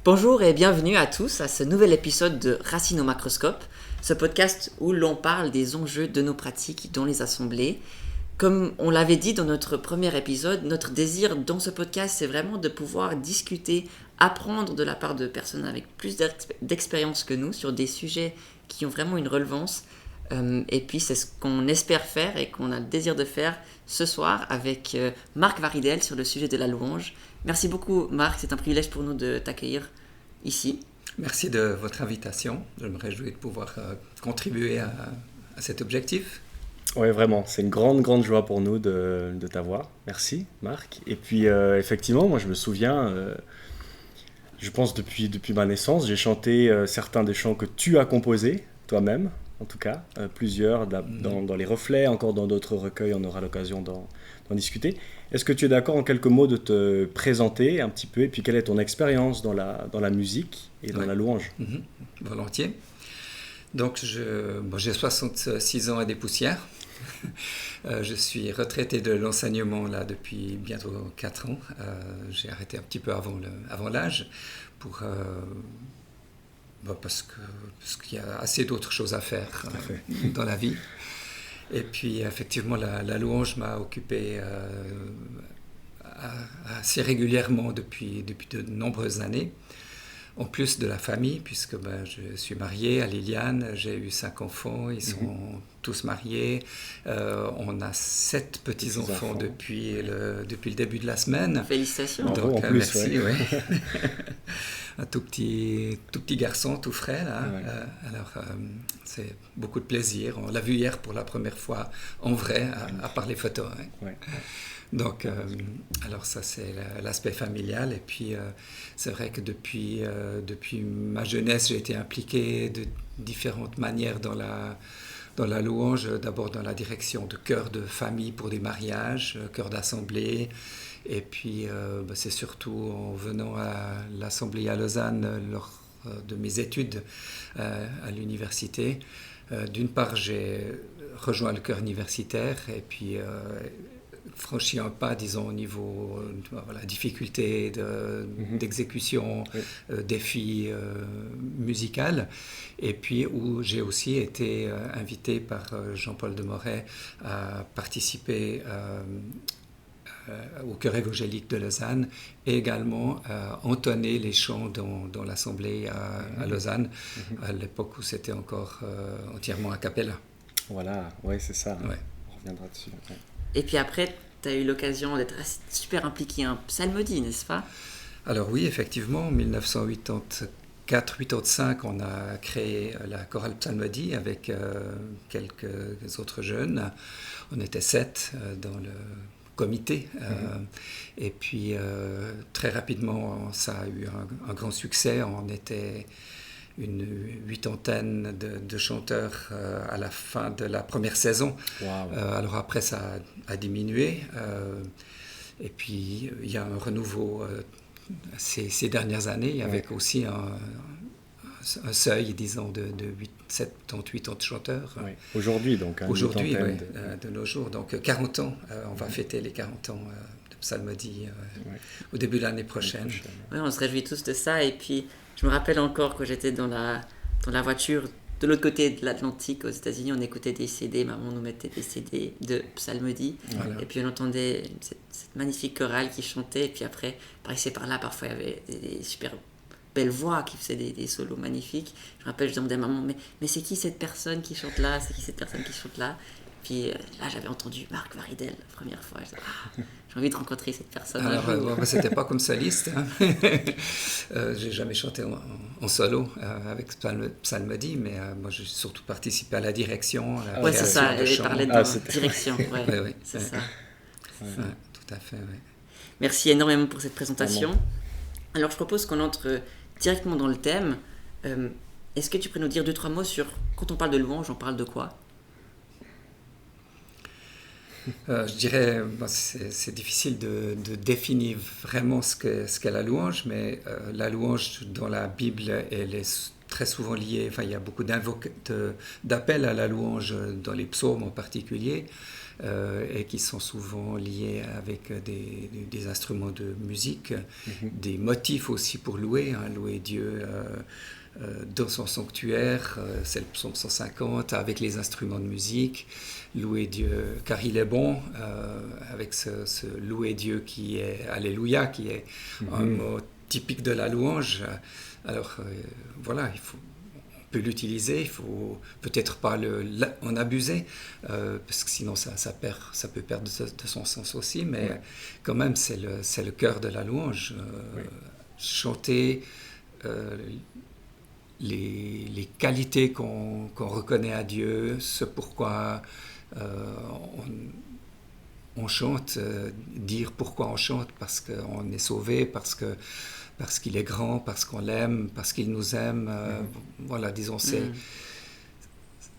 Bonjour et bienvenue à tous à ce nouvel épisode de Racine au macroscope, ce podcast où l'on parle des enjeux de nos pratiques dans les assemblées. Comme on l'avait dit dans notre premier épisode, notre désir dans ce podcast, c'est vraiment de pouvoir discuter, apprendre de la part de personnes avec plus d'expérience que nous sur des sujets qui ont vraiment une relevance. Et puis c'est ce qu'on espère faire et qu'on a le désir de faire ce soir avec Marc Varidel sur le sujet de la louange. Merci beaucoup Marc, c'est un privilège pour nous de t'accueillir ici. Merci de votre invitation. Je me réjouis de pouvoir contribuer à cet objectif. Oui, vraiment, c'est une grande joie pour nous de t'avoir. Merci Marc. Et puis effectivement, moi je me souviens, je pense depuis ma naissance, j'ai chanté certains des chants que tu as composés toi-même, en tout cas, plusieurs dans les reflets, encore dans d'autres recueils, on aura l'occasion d'en discuter. Est-ce que tu es d'accord en quelques mots de te présenter un petit peu, et puis quelle est ton expérience dans la musique et dans la louange? Volontiers. Donc j'ai 66 ans et des poussières. Je suis retraité de l'enseignement là depuis bientôt 4 ans. J'ai arrêté un petit peu avant l'âge parce qu'il y a assez d'autres choses à faire dans la vie. Et puis effectivement la louange m'a occupé assez régulièrement depuis de nombreuses années. En plus de la famille, puisque je suis marié à Liliane, j'ai eu 5 enfants, ils sont tous mariés. On a 7 petits-enfants depuis le début de la semaine. Félicitations. Donc, en plus, merci. Ouais. Un tout petit garçon, tout frais. Là. Ouais. C'est beaucoup de plaisir. On l'a vu hier pour la première fois en vrai, à part les photos. Hein. Ouais. Donc, alors ça c'est l'aspect familial. Et puis c'est vrai que depuis ma jeunesse, j'ai été impliqué de différentes manières dans la louange. D'abord dans la direction de chœurs de famille pour des mariages, chœurs d'assemblée. Et puis c'est surtout en venant à l'assemblée à Lausanne lors de mes études à l'université. D'une part, j'ai rejoint le chœur universitaire et puis franchi un pas, disons, au niveau difficulté d'exécution, défi musical, et puis où j'ai aussi été invité par Jean-Paul Demoret à participer au chœur évangélique de Lausanne et également entonner les chants dans l'assemblée à Lausanne, à l'époque où c'était encore entièrement a cappella. Voilà, oui, c'est ça. Ouais. On reviendra dessus. Ouais. Et puis après, tu as eu l'occasion d'être super impliqué en psalmodie, n'est-ce pas? Alors oui, effectivement, en 1984-85, on a créé la chorale psalmodie avec quelques autres jeunes. On était 7 dans le comité. Et puis très rapidement, ça a eu un grand succès. On était une 80aine de chanteurs à la fin de la première saison. Wow. Alors après, ça a diminué. Et puis, il y a un renouveau ces dernières années, avec aussi un seuil, disons, de 78 ans de chanteurs. Oui. Aujourd'hui, donc. Aujourd'hui, de nos jours. Donc, 40 ans. On va fêter les 40 ans de psalmodie au début de l'année prochaine. Oui, on se réjouit tous de ça. Et puis, je me rappelle encore que j'étais dans la voiture de l'autre côté de l'Atlantique, aux États-Unis, on écoutait des CD, maman nous mettait des CD de psalmodie, et puis on entendait cette magnifique chorale qui chantait, et puis après, par ici et par là, parfois il y avait des super belles voix qui faisaient des solos magnifiques. Je me rappelle, je demandais à maman, mais c'est qui cette personne qui chante là? C'est qui cette personne qui chante là? Puis là, j'avais entendu Marc Varidel la première fois. Je disais, j'ai envie de rencontrer cette personne. Alors, c'était pas comme soliste. Hein. J'ai jamais chanté en solo avec psalmodie, mais moi, j'ai surtout participé à la direction. Oui, c'est ça. Elle parlait de direction. Oui, c'est ça. Tout à fait. Ouais. Merci énormément pour cette présentation. Alors, je propose qu'on entre directement dans le thème. Est-ce que tu pourrais nous dire 2-3 mots sur, quand on parle de louange, on parle de quoi? Je dirais, c'est difficile de définir vraiment ce qu'est la louange, mais la louange dans la Bible, elle est très souvent liés, enfin il y a beaucoup d'appels à la louange dans les psaumes en particulier, et qui sont souvent liés avec des instruments de musique, des motifs aussi pour louer, louer Dieu dans son sanctuaire, c'est le psaume 150, avec les instruments de musique, louer Dieu car il est bon, avec ce louer Dieu qui est Alléluia, qui est un mot typique de la louange. Alors voilà, on peut l'utiliser, il faut peut-être pas en abuser, parce que sinon ça peut perdre de son sens aussi, mais quand même c'est le cœur de la louange. Chanter les qualités qu'on reconnaît à Dieu, ce pourquoi on chante, dire pourquoi on chante, parce qu'on est sauvé, parce qu'il est grand, parce qu'on l'aime, parce qu'il nous aime. Voilà, disons,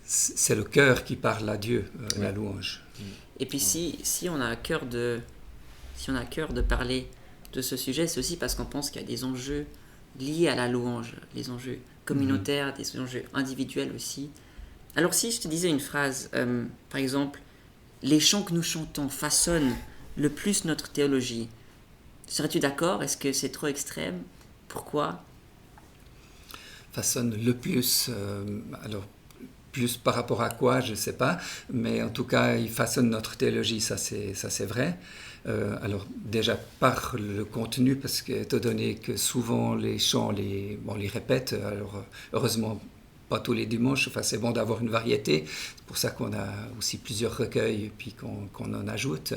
c'est le cœur qui parle à Dieu, la louange. Et puis si on a à cœur de parler de ce sujet, c'est aussi parce qu'on pense qu'il y a des enjeux liés à la louange, les enjeux communautaires, des enjeux individuels aussi. Alors si je te disais une phrase, par exemple, les chants que nous chantons façonnent le plus notre théologie, serais-tu d'accord? Est-ce que c'est trop extrême? Pourquoi? Façonne le plus, alors plus par rapport à quoi, je ne sais pas, mais en tout cas, il façonne notre théologie, ça c'est vrai. Alors déjà par le contenu, parce que étant donné que souvent les chants, on les répète, alors heureusement pas tous les dimanches, enfin c'est bon d'avoir une variété, c'est pour ça qu'on a aussi plusieurs recueils et puis qu'on en ajoute.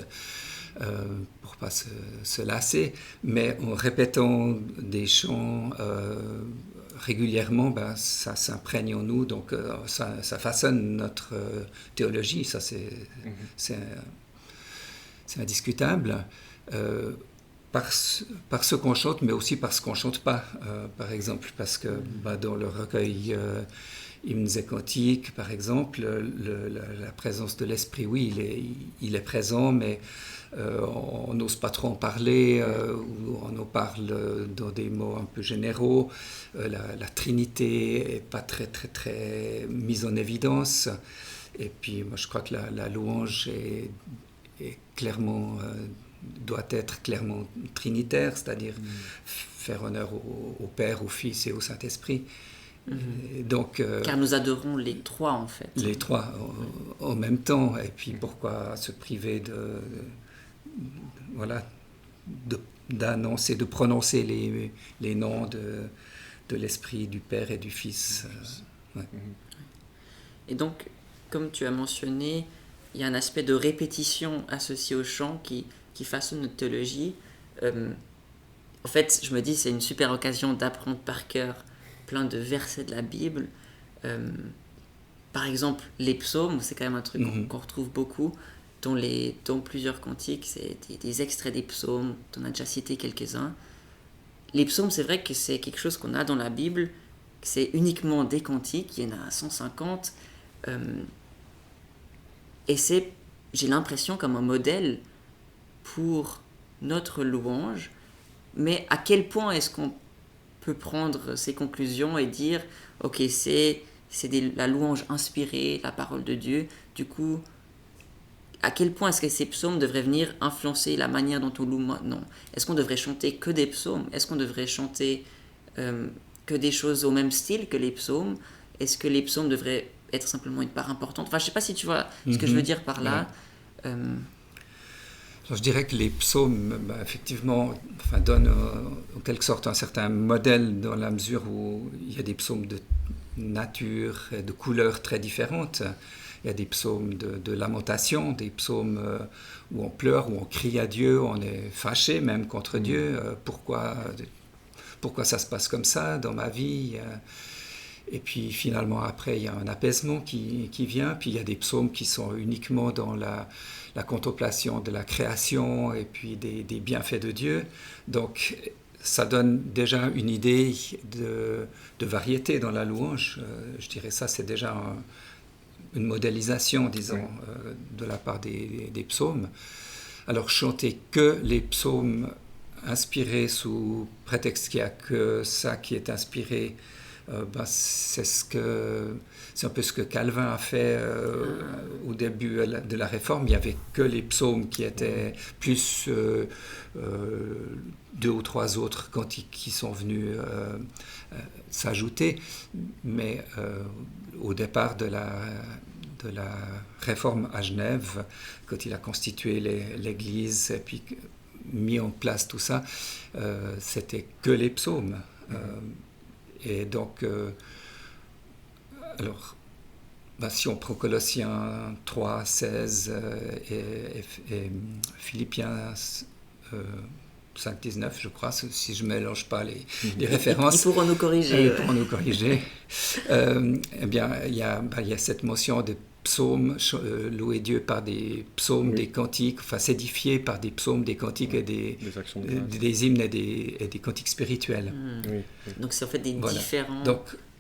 Pour pas se lasser, mais en répétant des chants régulièrement, ça s'imprègne en nous, donc ça façonne notre théologie, ça c'est indiscutable, par ce qu'on chante, mais aussi par ce qu'on ne chante pas, par exemple, parce que dans le recueil Hymnes et Cantiques, par exemple, la présence de l'Esprit, oui, il est présent, mais on n'ose pas trop en parler, ou on en parle dans des mots un peu généraux. La Trinité n'est pas très, très, très mise en évidence. Et puis, moi, je crois que la louange est clairement, doit être clairement trinitaire, c'est-à-dire faire honneur au Père, au Fils et au Saint-Esprit. Donc, car nous adorons les trois, en fait. Les trois en même temps. Et puis, pourquoi se priver d'annoncer, de prononcer les noms de l'Esprit, du Père et du Fils. Et donc, comme tu as mentionné, il y a un aspect de répétition associé au chant qui façonne notre théologie. En fait, je me dis, c'est une super occasion d'apprendre par cœur plein de versets de la Bible. Par exemple, les psaumes, c'est quand même un truc qu'on retrouve beaucoup. Dans plusieurs cantiques, c'est des extraits des psaumes, tu en as déjà cité quelques-uns. Les psaumes, c'est vrai que c'est quelque chose qu'on a dans la Bible, c'est uniquement des cantiques, il y en a 150, et j'ai l'impression, comme un modèle pour notre louange, mais à quel point est-ce qu'on peut prendre ces conclusions et dire, ok, c'est la louange inspirée, la parole de Dieu, du coup, à quel point est-ce que ces psaumes devraient venir influencer la manière dont on loue maintenant? Est-ce qu'on devrait chanter que des psaumes? Est-ce qu'on devrait chanter que des choses au même style que les psaumes? Est-ce que les psaumes devraient être simplement une part importante? Enfin, je ne sais pas si tu vois ce que je veux dire par là. Je dirais que les psaumes, effectivement, donnent en quelque sorte un certain modèle dans la mesure où il y a des psaumes de nature et de couleurs très différentes. Il y a des psaumes de lamentation, des psaumes où on pleure, où on crie à Dieu, on est fâché même contre Dieu. Pourquoi ça se passe comme ça dans ma vie? Et puis finalement après, il y a un apaisement qui vient. Puis il y a des psaumes qui sont uniquement dans la contemplation de la création et puis des bienfaits de Dieu. Donc ça donne déjà une idée de variété dans la louange. Je dirais ça, c'est déjà une modélisation, disons, de la part des psaumes. Alors chanter que les psaumes inspirés sous prétexte qu'il n'y a que ça qui est inspiré, c'est un peu ce que Calvin a fait au début de la Réforme. Il n'y avait que les psaumes qui étaient plus 2 ou 3 autres cantiques qui sont venus s'ajouter. Mais au départ de la Réforme à Genève, quand il a constitué l'Église et puis mis en place tout ça, c'était que les psaumes. Et donc, alors, si on prend Colossiens 3, 16 et Philippiens 5, 19, je crois, si je ne mélange pas les références. Ils pourront nous corriger. Eh bien, il y a cette motion de psaumes, louer Dieu par des psaumes, des cantiques, enfin s'édifier par des psaumes, des cantiques et des hymnes et des cantiques spirituels. Donc c'est en fait des différents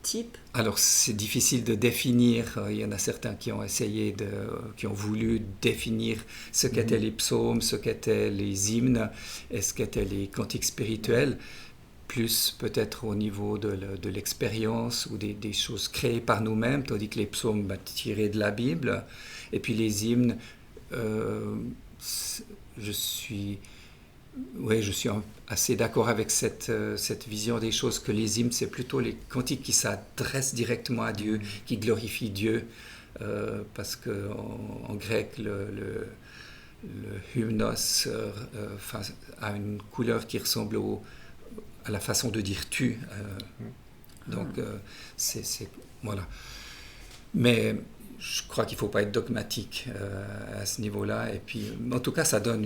types. Alors c'est difficile de définir, il y en a certains qui ont essayé, qui ont voulu définir ce qu'étaient les psaumes, ce qu'étaient les hymnes et ce qu'étaient les cantiques spirituels, plus peut-être au niveau de l'expérience ou des choses créées par nous-mêmes, tandis que les psaumes tirés de la Bible, et puis les hymnes, je suis assez d'accord avec cette vision des choses, que les hymnes, c'est plutôt les cantiques qui s'adressent directement à Dieu, qui glorifient Dieu, parce qu'en grec, le hymnos a une couleur qui ressemble à la façon de dire tu. Donc, voilà. Mais je crois qu'il ne faut pas être dogmatique à ce niveau-là. Et puis, en tout cas, ça donne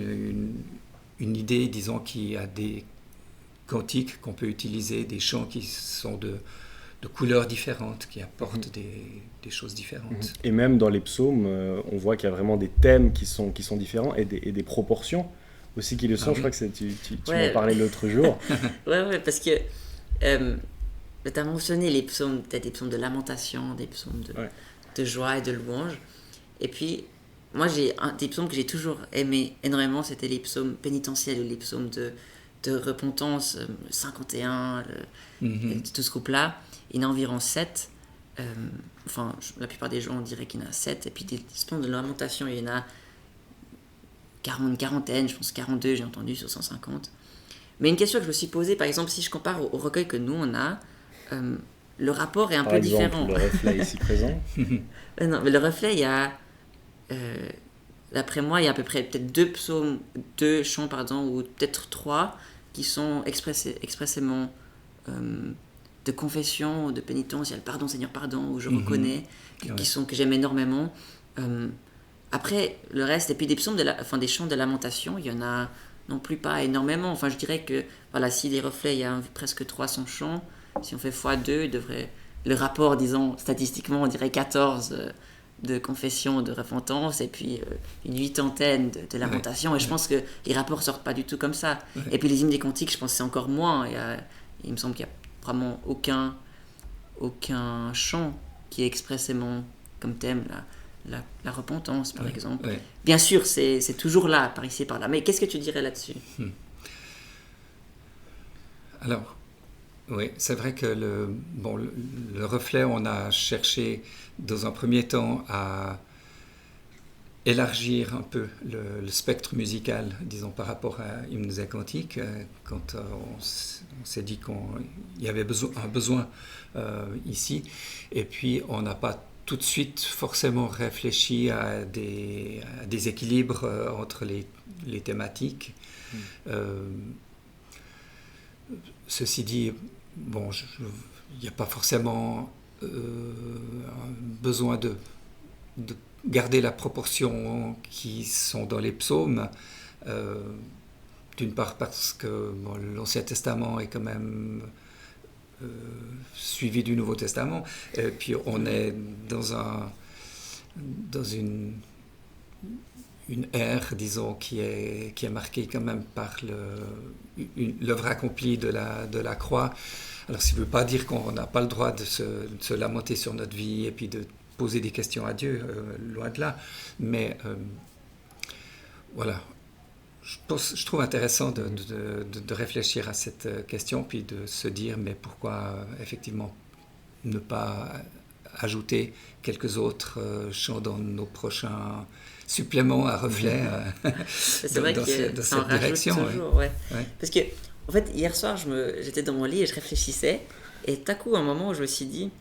une idée, disons, qu'il y a des cantiques qu'on peut utiliser, des chants qui sont de couleurs différentes, qui apportent des choses différentes. Et même dans les psaumes, on voit qu'il y a vraiment des thèmes qui sont différents et des proportions aussi qui le sont. Je crois que tu m'en parlais l'autre jour. Ouais, parce que tu as mentionné les psaumes, peut-être des psaumes de lamentation, des psaumes de joie et de louange. Et puis, moi, j'ai des psaumes que j'ai toujours aimé énormément, c'était les psaumes pénitentiels ou les psaumes de repentance, 51, tout ce groupe-là. Il y en a environ 7. La plupart des gens diraient qu'il y en a 7. Et puis des psaumes de lamentation, il y en a une quarantaine, je pense 42, j'ai entendu, sur 150. Mais une question que je me suis posée, par exemple, si je compare au recueil que nous, on a, le rapport est un peu différent. Le reflet ici présent. Non, mais le reflet, il y a... d'après moi, il y a à peu près peut-être 2 chants, ou peut-être 3, qui sont expressément de confession ou de pénitence. Il y a le pardon, Seigneur, pardon, où je reconnais, que j'aime énormément. Après, le reste, et puis des psaumes des chants de lamentation, il y en a non plus pas énormément. Enfin, je dirais que, si les reflets, il y a presque 300 chants, si on fait x2, le rapport, disons, statistiquement, on dirait 14 de confession, de repentance, et puis une 80 de lamentation. Et je pense que les rapports sortent pas du tout comme ça. Et puis les hymnes des cantiques, je pense que c'est encore moins. Il me semble qu'il y a vraiment aucun chant qui est expressément comme thème la repentance, par exemple. Bien sûr, c'est toujours là, par ici, par là. Mais qu'est-ce que tu dirais là-dessus? Alors, oui, c'est vrai que le reflet, on a cherché dans un premier temps à élargir un peu le spectre musical, disons, par rapport à hymnes et cantiques, quand on s'est dit qu'il y avait un besoin ici. Et puis, on n'a pas tout de suite forcément réfléchi à des équilibres entre les thématiques. Ceci dit, il n'y a pas forcément besoin de garder la proportion qui sont dans les psaumes, d'une part parce que l'Ancien Testament est quand même suivi du Nouveau Testament, et puis on est dans une ère, disons, qui est marquée quand même par l'œuvre accomplie de la croix. Alors, ça ne veut pas dire qu'on n'a pas le droit de se lamenter sur notre vie et puis de poser des questions à Dieu, loin de là. Mais voilà, je trouve intéressant de réfléchir à cette question, puis de se dire, mais pourquoi effectivement ne pas ajouter quelques autres chants dans nos prochains suppléments à reflets C'est vrai dans que cette ça en rajoute direction. toujours, ouais. Ouais. Parce que, en fait, hier soir, j'étais dans mon lit et je réfléchissais. Et tout à coup, un moment où je me suis dit,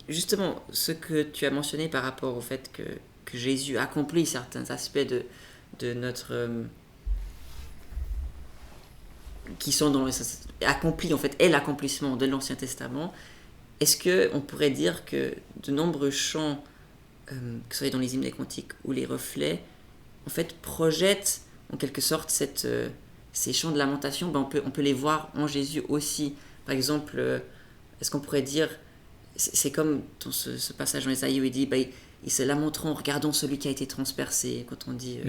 justement, ce que tu as mentionné par rapport au fait que Jésus accomplit certains aspects de notre... qui sont dans... accomplit, en fait, est l'accomplissement de l'Ancien Testament. Est-ce qu'on pourrait dire que de nombreux chants, que ce soit dans les hymnes et cantiques ou les reflets, en fait, projettent en quelque sorte ces chants de lamentation, ben on peut les voir en Jésus aussi. Par exemple, est-ce qu'on pourrait dire, c'est comme dans ce passage dans Ésaïe où il dit, ben, ils se lamenteront en regardant celui qui a été transpercé, quand on dit,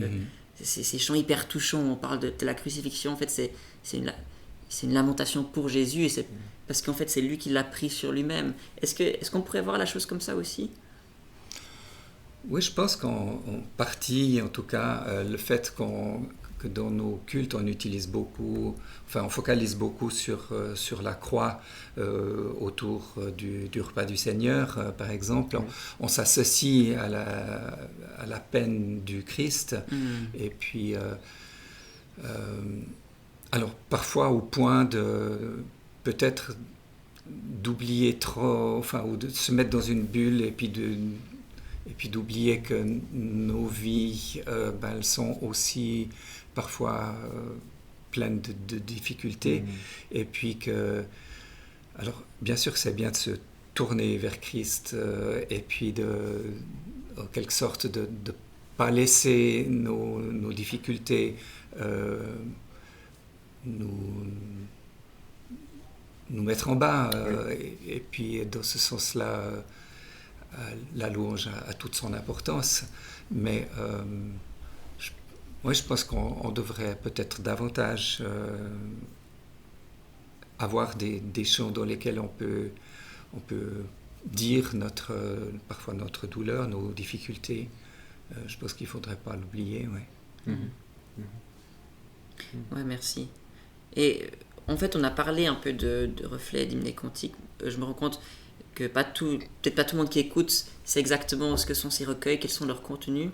ces chants hyper touchants, on parle de la crucifixion, en fait, c'est une lamentation pour Jésus, et c'est parce qu'en fait, c'est lui qui l'a pris sur lui-même. Est-ce qu'on pourrait voir la chose comme ça aussi ? Oui, je pense qu'en partie, en tout cas, le fait que dans nos cultes, on utilise beaucoup, enfin, on focalise beaucoup sur la croix autour du repas du Seigneur, par exemple. On s'associe à la peine du Christ. Et puis, alors, parfois au point de peut-être d'oublier trop, enfin, ou de se mettre dans une bulle et puis d'oublier que nos vies, elles sont aussi parfois pleines de difficultés. Et puis que, alors bien sûr que c'est bien de se tourner vers Christ et puis en quelque sorte de ne pas laisser nos difficultés nous mettre en bas. Et puis dans ce sens-là, la louange a toute son importance, mais je pense qu'on devrait peut-être davantage avoir des chants dans lesquels on peut dire parfois notre douleur, nos difficultés. Je pense qu'il ne faudrait pas l'oublier. Ouais. Ouais, merci. Et en fait, on a parlé un peu de reflets, d'hymnes et cantiques. Je me rends compte que peut-être pas tout le monde qui écoute sait exactement ce que sont ces recueils, quels sont leurs contenus.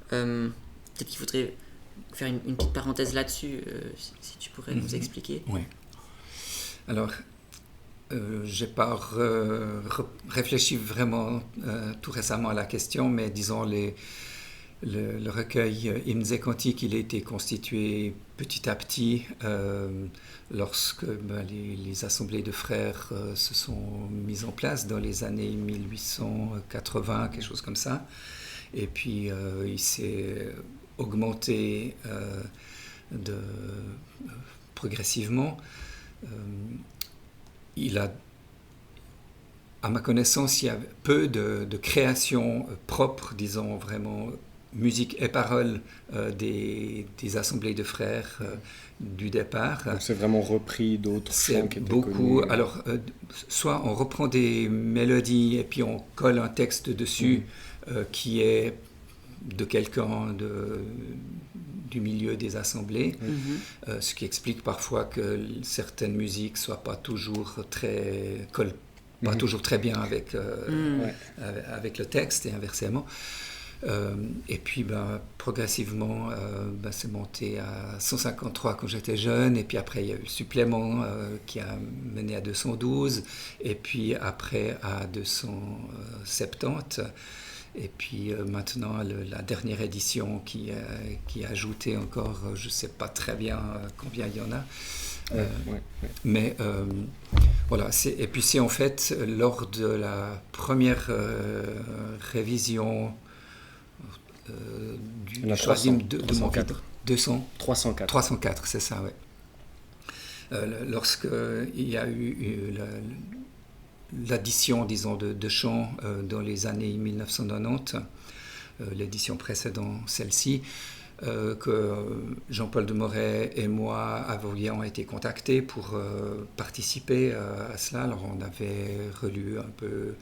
Peut-être qu'il faudrait faire une petite parenthèse là-dessus, si tu pourrais nous expliquer. Oui. Alors, j'ai pas réfléchi vraiment tout récemment à la question, mais disons le recueil Hymnes et Cantiques, il a été constitué petit à petit lorsque les assemblées de frères se sont mises en place dans les années 1880, quelque chose comme ça. Et puis il s'est augmenté progressivement. À ma connaissance, il y a peu de créations propres, disons vraiment musique et paroles des assemblées de frères du départ. Donc c'est vraiment repris d'autres chants qui étaient beaucoup. connus. Alors, soit on reprend des mélodies et puis on colle un texte dessus qui est de quelqu'un du milieu des assemblées, ce qui explique parfois que certaines musiques soient pas toujours pas toujours très bien avec le texte et inversement. Et puis progressivement c'est monté à 153 quand j'étais jeune, et puis après il y a eu le supplément qui a mené à 212, et puis après à 270, et puis maintenant la dernière édition qui a ajouté encore, je ne sais pas très bien combien il y en a. Mais voilà, et puis c'est en fait lors de la première révision du choisim de mon livre 304, c'est ça, ouais. Lorsque il y a eu l'addition, disons, de chants dans les années 1990, l'édition précédente, celle-ci, que Jean-Paul Demoret et moi avions été contactés pour participer à cela. Alors on avait relu un peu,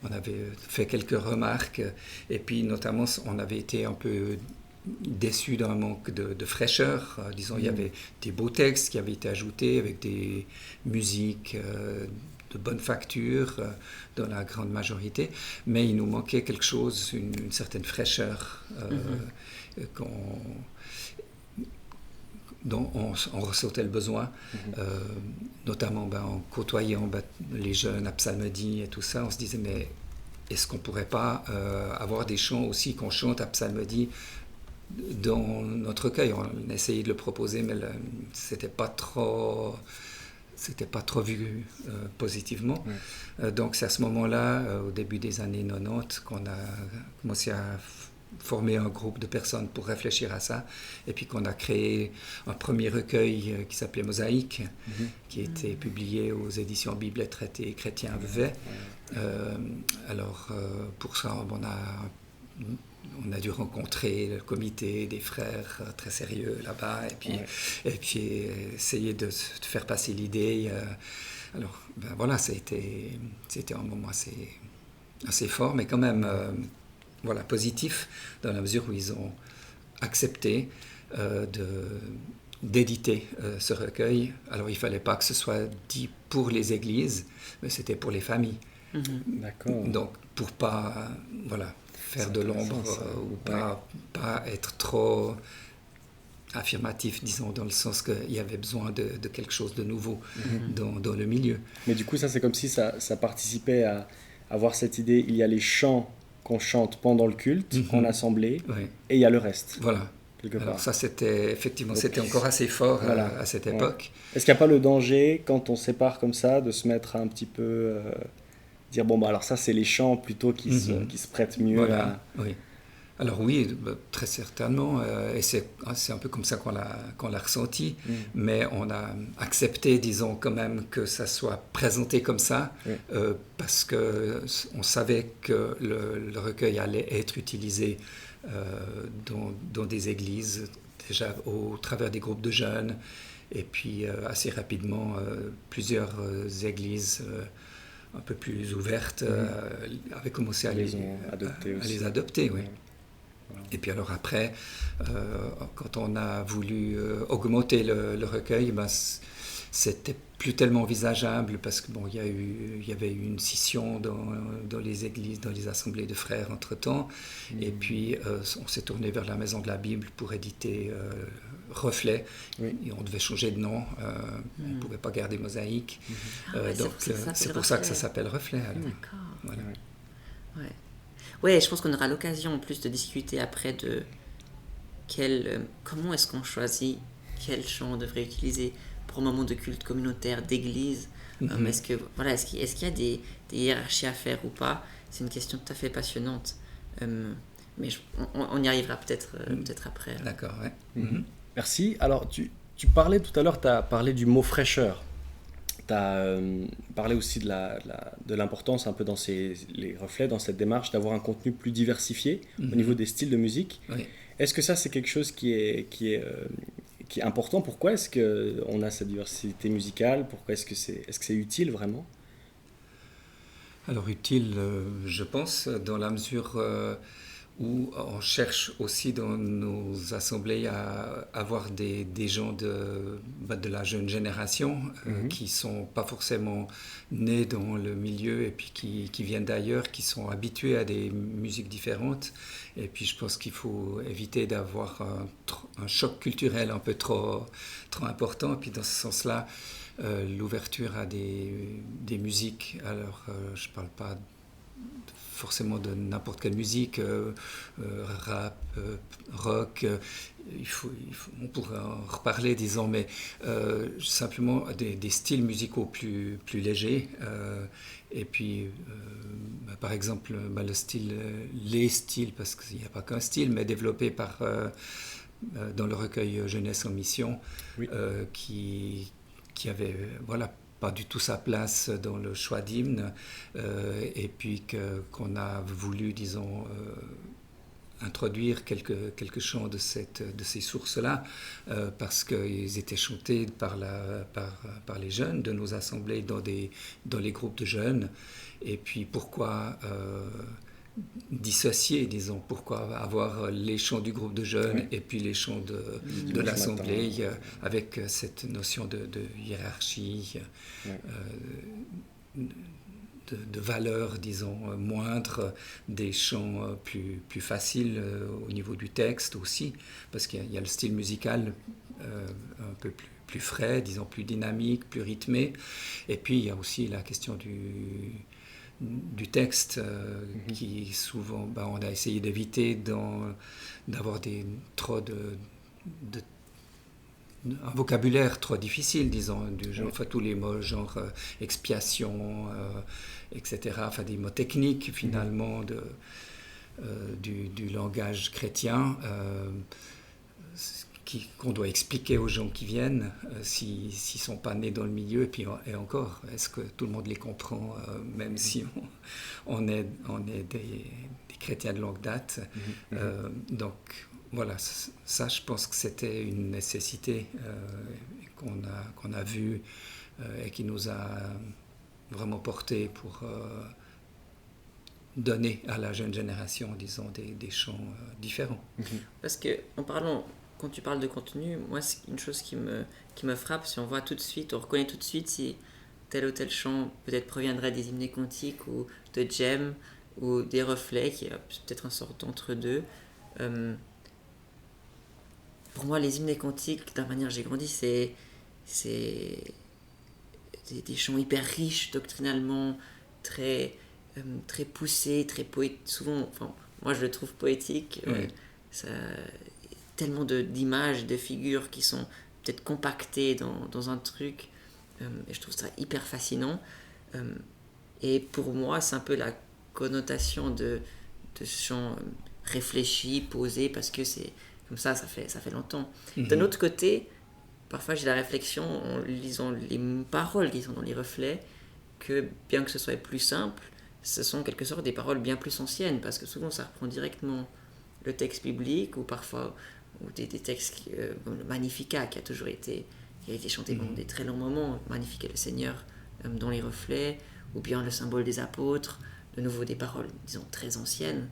on avait fait quelques remarques, et puis notamment on avait été un peu déçus d'un manque de fraîcheur. Disons, il y avait des beaux textes qui avaient été ajoutés avec des musiques bonne facture dans la grande majorité, mais il nous manquait quelque chose, une certaine fraîcheur dont on ressentait le besoin, notamment en côtoyant les jeunes à psalmodie et tout ça. On se disait, mais est-ce qu'on ne pourrait pas avoir des chants aussi qu'on chante à psalmodie dans notre recueil? On a essayé de le proposer, mais c'était pas trop vu positivement. Donc c'est à ce moment-là, au début des années 90, qu'on a commencé à former un groupe de personnes pour réfléchir à ça, et puis qu'on a créé un premier recueil qui s'appelait Mosaïque, qui a été publié aux éditions Bible et Traité chrétien Vevey. Pour ça, on a dû rencontrer le comité des frères très sérieux là-bas, et puis essayer de faire passer l'idée. C'était un moment assez fort, mais quand même positif, dans la mesure où ils ont accepté d'éditer ce recueil. Alors il ne fallait pas que ce soit dit pour les églises, mais c'était pour les familles. D'accord. Donc pour pas faire de l'ombre ou pas être trop affirmatif, disons, dans le sens qu'il y avait besoin de quelque chose de nouveau dans le milieu. Mais du coup, ça c'est comme si ça participait à avoir cette idée, il y a les chants qu'on chante pendant le culte, en assemblée, et il y a le reste. Voilà. Alors ça, c'était encore assez fort à cette époque. Est-ce qu'il n'y a pas le danger, quand on sépare comme ça, de se mettre à un petit peu... dire, alors ça, c'est les chants plutôt qui se prêtent mieux à... Oui. Alors oui, très certainement, et c'est un peu comme ça qu'on l'a ressenti, mais on a accepté, disons, quand même que ça soit présenté comme ça, parce qu'on savait que le recueil allait être utilisé dans des églises, déjà au travers des groupes de jeunes, et puis assez rapidement, plusieurs églises un peu plus ouvertes avaient commencé à les adopter. Oui. Voilà. Et puis alors après, quand on a voulu augmenter le recueil, c'était plus tellement envisageable, parce que il y avait eu une scission dans les églises, dans les assemblées de frères entre-temps, et puis on s'est tourné vers la Maison de la Bible pour éditer Reflet, et on devait changer de nom, on ne pouvait pas garder Mosaïque, donc c'est pour ça que ça s'appelle Reflet. Alors. D'accord. Voilà. Ouais. Ouais, je pense qu'on aura l'occasion en plus de discuter après de comment est-ce qu'on choisit quel chant on devrait utiliser pour un moment de culte communautaire d'église. Est-ce qu'il y a des hiérarchies à faire ou pas? C'est une question tout à fait passionnante. Mais on y arrivera peut-être après. D'accord, ouais. Merci. Alors, tu parlais tout à l'heure, tu as parlé du mot fraîcheur. Tu as parlé aussi de l'importance un peu dans les reflets, dans cette démarche, d'avoir un contenu plus diversifié au niveau des styles de musique. Oui. Est-ce que ça, c'est quelque chose qui est important? Pourquoi est-ce qu'on a cette diversité musicale? Pourquoi est-ce que c'est utile vraiment? Alors utile, je pense, dans la mesure où on cherche aussi dans nos assemblées à avoir des gens de la jeune génération qui ne sont pas forcément nés dans le milieu et puis qui viennent d'ailleurs, qui sont habitués à des musiques différentes. Et puis je pense qu'il faut éviter d'avoir un choc culturel un peu trop important. Et puis dans ce sens-là, l'ouverture à des musiques, alors je ne parle pas forcément de n'importe quelle musique, rap, rock, on pourrait en reparler, disons, mais simplement des styles musicaux plus légers. Et puis, par exemple, les styles, parce qu'il n'y a pas qu'un style, mais développé dans le recueil Jeunesse en mission, qui avait, pas du tout sa place dans le choix d'hymne, et puis qu'on a voulu, disons, introduire quelques chants de ces sources-là, parce qu'ils étaient chantés par les jeunes de nos assemblées dans les groupes de jeunes. Et puis pourquoi dissocier, disons, pourquoi avoir les chants du groupe de jeunes et puis les chants de l'assemblée, avec cette notion de hiérarchie. de valeur, disons, moindre, des chants plus faciles au niveau du texte aussi, parce qu'il y a le style musical un peu plus frais, disons, plus dynamique, plus rythmé. Et puis, il y a aussi la question du texte qui souvent, on a essayé d'éviter d'avoir trop un vocabulaire trop difficile, disons, du genre, enfin, tous les mots genre expiation, etc., enfin des mots techniques finalement du langage chrétien qu'on doit expliquer aux gens qui viennent s'ils ne sont pas nés dans le milieu, et encore, est-ce que tout le monde les comprend, même si on est des chrétiens de longue date. Donc voilà, ça je pense que c'était une nécessité qu'on a vue et qui nous a vraiment porté pour donner à la jeune génération, disons, des chants différents. Parce que quand tu parles de contenu, moi c'est une chose qui me frappe, si on voit tout de suite, on reconnaît tout de suite si tel ou tel chant peut-être proviendrait des hymnes cantiques ou de Jem ou des reflets, qui est peut-être un sort d'entre-deux. Pour moi, les hymnes cantiques, d'un manière j'ai grandi, c'est des chants hyper riches doctrinalement, très poussés, très poétiques. Souvent, enfin, moi je le trouve poétique. Ça, tellement d'images, de figures qui sont peut-être compactées dans un truc. Et je trouve ça hyper fascinant. Et pour moi, c'est un peu la connotation de chant réfléchi, posé, parce que c'est comme ça fait longtemps. D'un autre côté, parfois j'ai la réflexion en lisant les paroles qui sont dans les reflets, que bien que ce soit plus simple, ce sont en quelque sorte des paroles bien plus anciennes, parce que souvent ça reprend directement le texte biblique, ou parfois des textes comme le Magnificat qui a été chanté pendant des très longs moments, Magnificat le Seigneur dans les reflets, ou bien le symbole des apôtres, de nouveau des paroles, disons, très anciennes.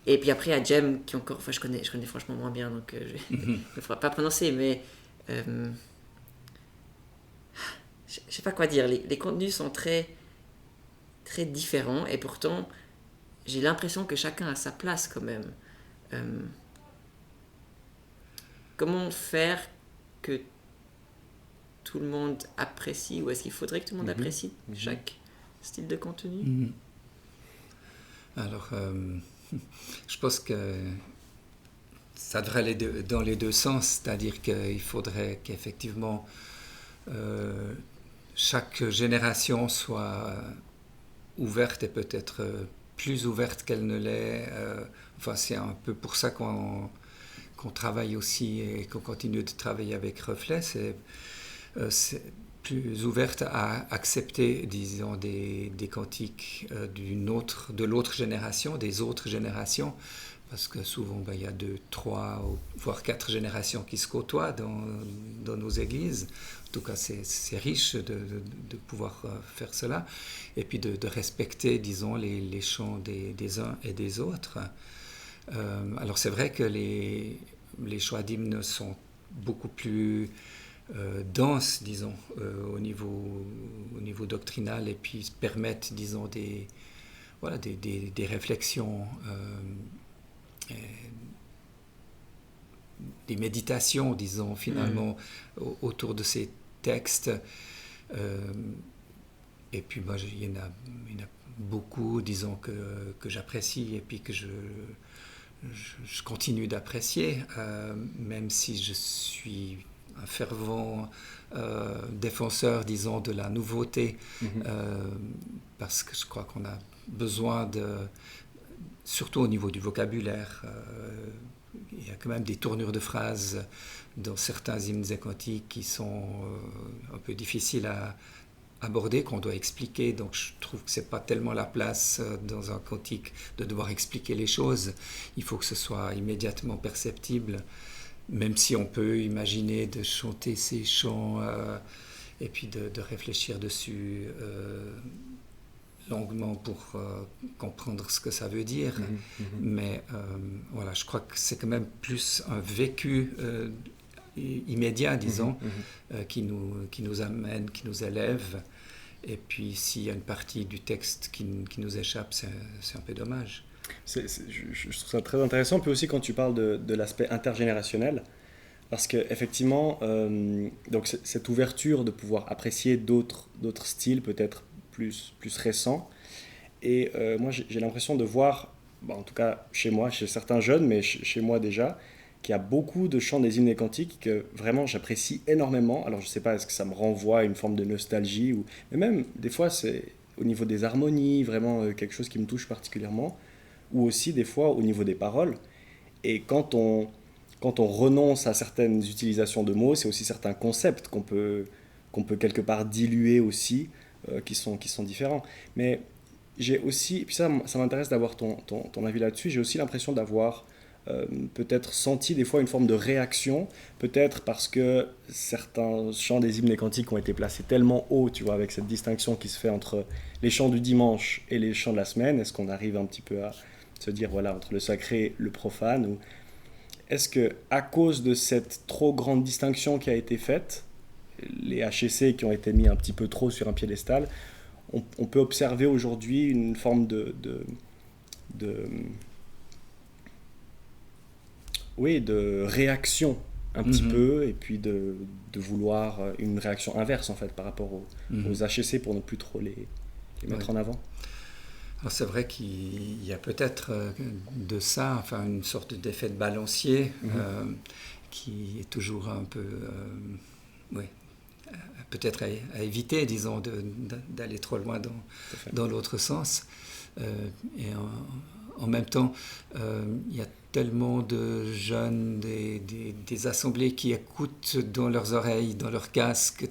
Et puis après, il y a Jem, qui encore, enfin, je connais franchement moins bien, donc je ne le ferai pas prononcer, mais je ne sais pas quoi dire. Les contenus sont très, très différents, et pourtant, j'ai l'impression que chacun a sa place quand même. Comment faire que tout le monde apprécie, ou est-ce qu'il faudrait que tout le monde apprécie chaque style de contenu? Alors, je pense que ça devrait aller dans les deux sens, c'est-à-dire qu'il faudrait qu'effectivement chaque génération soit ouverte, et peut-être plus ouverte qu'elle ne l'est. Enfin, c'est un peu pour ça qu'on travaille aussi et qu'on continue de travailler avec Reflet. C'est plus ouverte à accepter, disons, des cantiques de l'autre génération, des autres générations, parce que souvent il y a 2, 3, voire 4 générations qui se côtoient dans nos églises. En tout cas, c'est riche de pouvoir faire cela, et puis de respecter, disons, les chants des uns et des autres. Alors c'est vrai que les choix d'hymnes sont beaucoup plus denses, disons, au niveau doctrinal, et puis permettent, disons, des réflexions, des méditations, disons, finalement, autour de ces textes. Et puis, il y en a beaucoup, disons, que j'apprécie, et puis que je continue d'apprécier, même si je suis un fervent défenseur, disons, de la nouveauté, parce que je crois qu'on a besoin surtout au niveau du vocabulaire, il y a quand même des tournures de phrases dans certains hymnes et cantiques qui sont un peu difficiles à aborder, qu'on doit expliquer. Donc je trouve que c'est pas tellement la place dans un cantique de devoir expliquer les choses. Il faut que ce soit immédiatement perceptible, même si on peut imaginer de chanter ces chants et puis de réfléchir dessus longuement pour comprendre ce que ça veut dire. Mais voilà, je crois que c'est quand même plus un vécu immédiat, disons, qui nous amène, qui nous élève. Et puis, s'il y a une partie du texte qui nous échappe, c'est un peu dommage. Je trouve ça très intéressant. Puis aussi, quand tu parles de l'aspect intergénérationnel, parce qu'effectivement, donc cette ouverture de pouvoir apprécier d'autres styles, peut-être plus récents. Et moi, j'ai l'impression de voir, en tout cas chez moi, chez certains jeunes, mais chez moi déjà, qu'il y a beaucoup de chants des hymnes et cantiques que vraiment j'apprécie énormément. Alors je ne sais pas, est-ce que ça me renvoie à une forme de nostalgie, mais même des fois c'est au niveau des harmonies, vraiment quelque chose qui me touche particulièrement, ou aussi des fois au niveau des paroles. Et quand on renonce à certaines utilisations de mots, c'est aussi certains concepts qu'on peut quelque part diluer aussi, qui sont différents. Mais j'ai aussi, et puis ça m'intéresse d'avoir ton avis là-dessus, j'ai aussi l'impression d'avoir peut-être senti des fois une forme de réaction, peut-être parce que certains chants des hymnes et cantiques ont été placés tellement haut, tu vois, avec cette distinction qui se fait entre les chants du dimanche et les chants de la semaine. Est-ce qu'on arrive un petit peu à se dire, voilà, entre le sacré et le profane, ou est-ce que à cause de cette trop grande distinction qui a été faite, les HEC qui ont été mis un petit peu trop sur un piédestal, on peut observer aujourd'hui une forme de réaction un petit peu, et puis de vouloir une réaction inverse en fait par rapport aux HEC pour ne plus trop les mettre en avant. Alors c'est vrai qu'il y a peut-être de ça, enfin une sorte d'effet de balancier qui est toujours un peu, peut-être à éviter, disons, d'aller trop loin dans l'autre sens. Et en même temps, il y a tellement de jeunes, des assemblées qui écoutent dans leurs oreilles, dans leurs casques,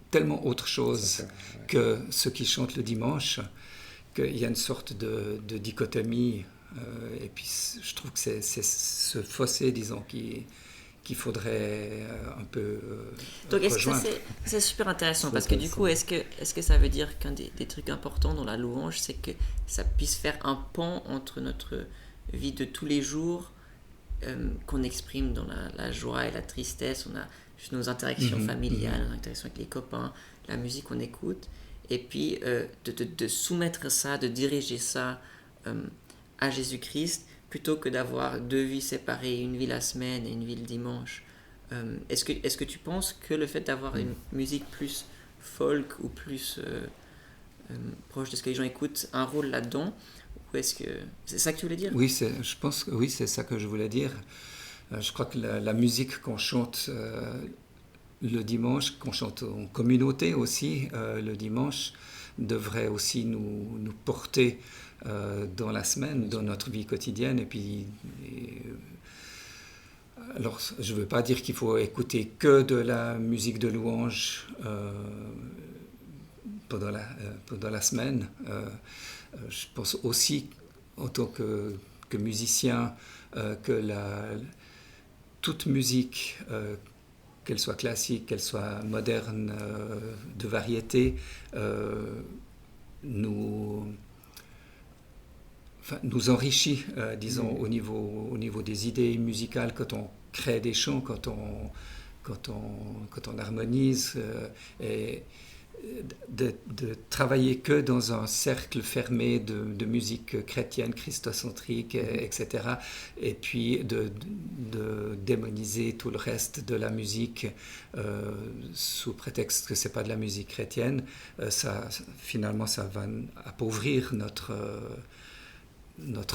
tellement autre chose que ceux qui chantent le dimanche, qu'il y a une sorte de dichotomie. Et puis je trouve que c'est ce fossé, disons, qu'il faudrait un peu Donc rejoindre. C'est super intéressant, parce que du coup, est-ce que ça veut dire qu'un des trucs importants dans la louange, c'est que ça puisse faire un pont entre notre vie de tous les jours, qu'on exprime dans la joie et la tristesse, on a nos interactions familiales, nos interactions avec les copains, la musique qu'on écoute, et puis de soumettre ça, de diriger ça à Jésus-Christ, plutôt que d'avoir deux vies séparées, une vie la semaine et une vie le dimanche. Est-ce que tu penses que le fait d'avoir une musique plus folk ou plus proche de ce que les gens écoutent a un rôle là-dedans, ou est-ce que c'est ça que tu voulais dire? Oui, je pense que oui, c'est ça que je voulais dire. Je crois que la musique qu'on chante le dimanche, qu'on chante en communauté aussi le dimanche, devrait aussi nous porter dans la semaine, dans notre vie quotidienne. Et puis, alors, je ne veux pas dire qu'il faut écouter que de la musique de louange pendant la semaine. Je pense aussi, en tant que musicien, que toute musique, qu'elle soit classique, qu'elle soit moderne, de variété, nous enrichit, disons, au niveau des idées musicales, quand on crée des chants, quand on harmonise, et de travailler que dans un cercle fermé de musique chrétienne, christocentrique, etc. Et puis de démoniser tout le reste de la musique sous prétexte que c'est pas de la musique chrétienne, finalement ça va appauvrir notre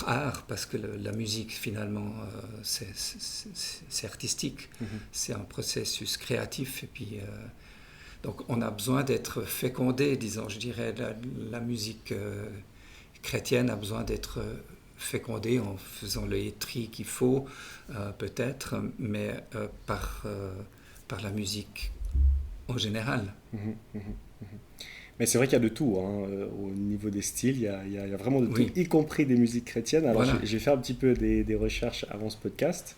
art, parce que la musique finalement c'est artistique, c'est un processus créatif, et puis donc on a besoin d'être fécondé, disons, je dirais, la musique chrétienne a besoin d'être fécondée en faisant le tri qu'il faut, peut-être, mais par la musique en général. Mais c'est vrai qu'il y a de tout, hein. Au niveau des styles, il y a vraiment de tout, y compris des musiques chrétiennes. Alors voilà. J'ai fait un petit peu des recherches avant ce podcast.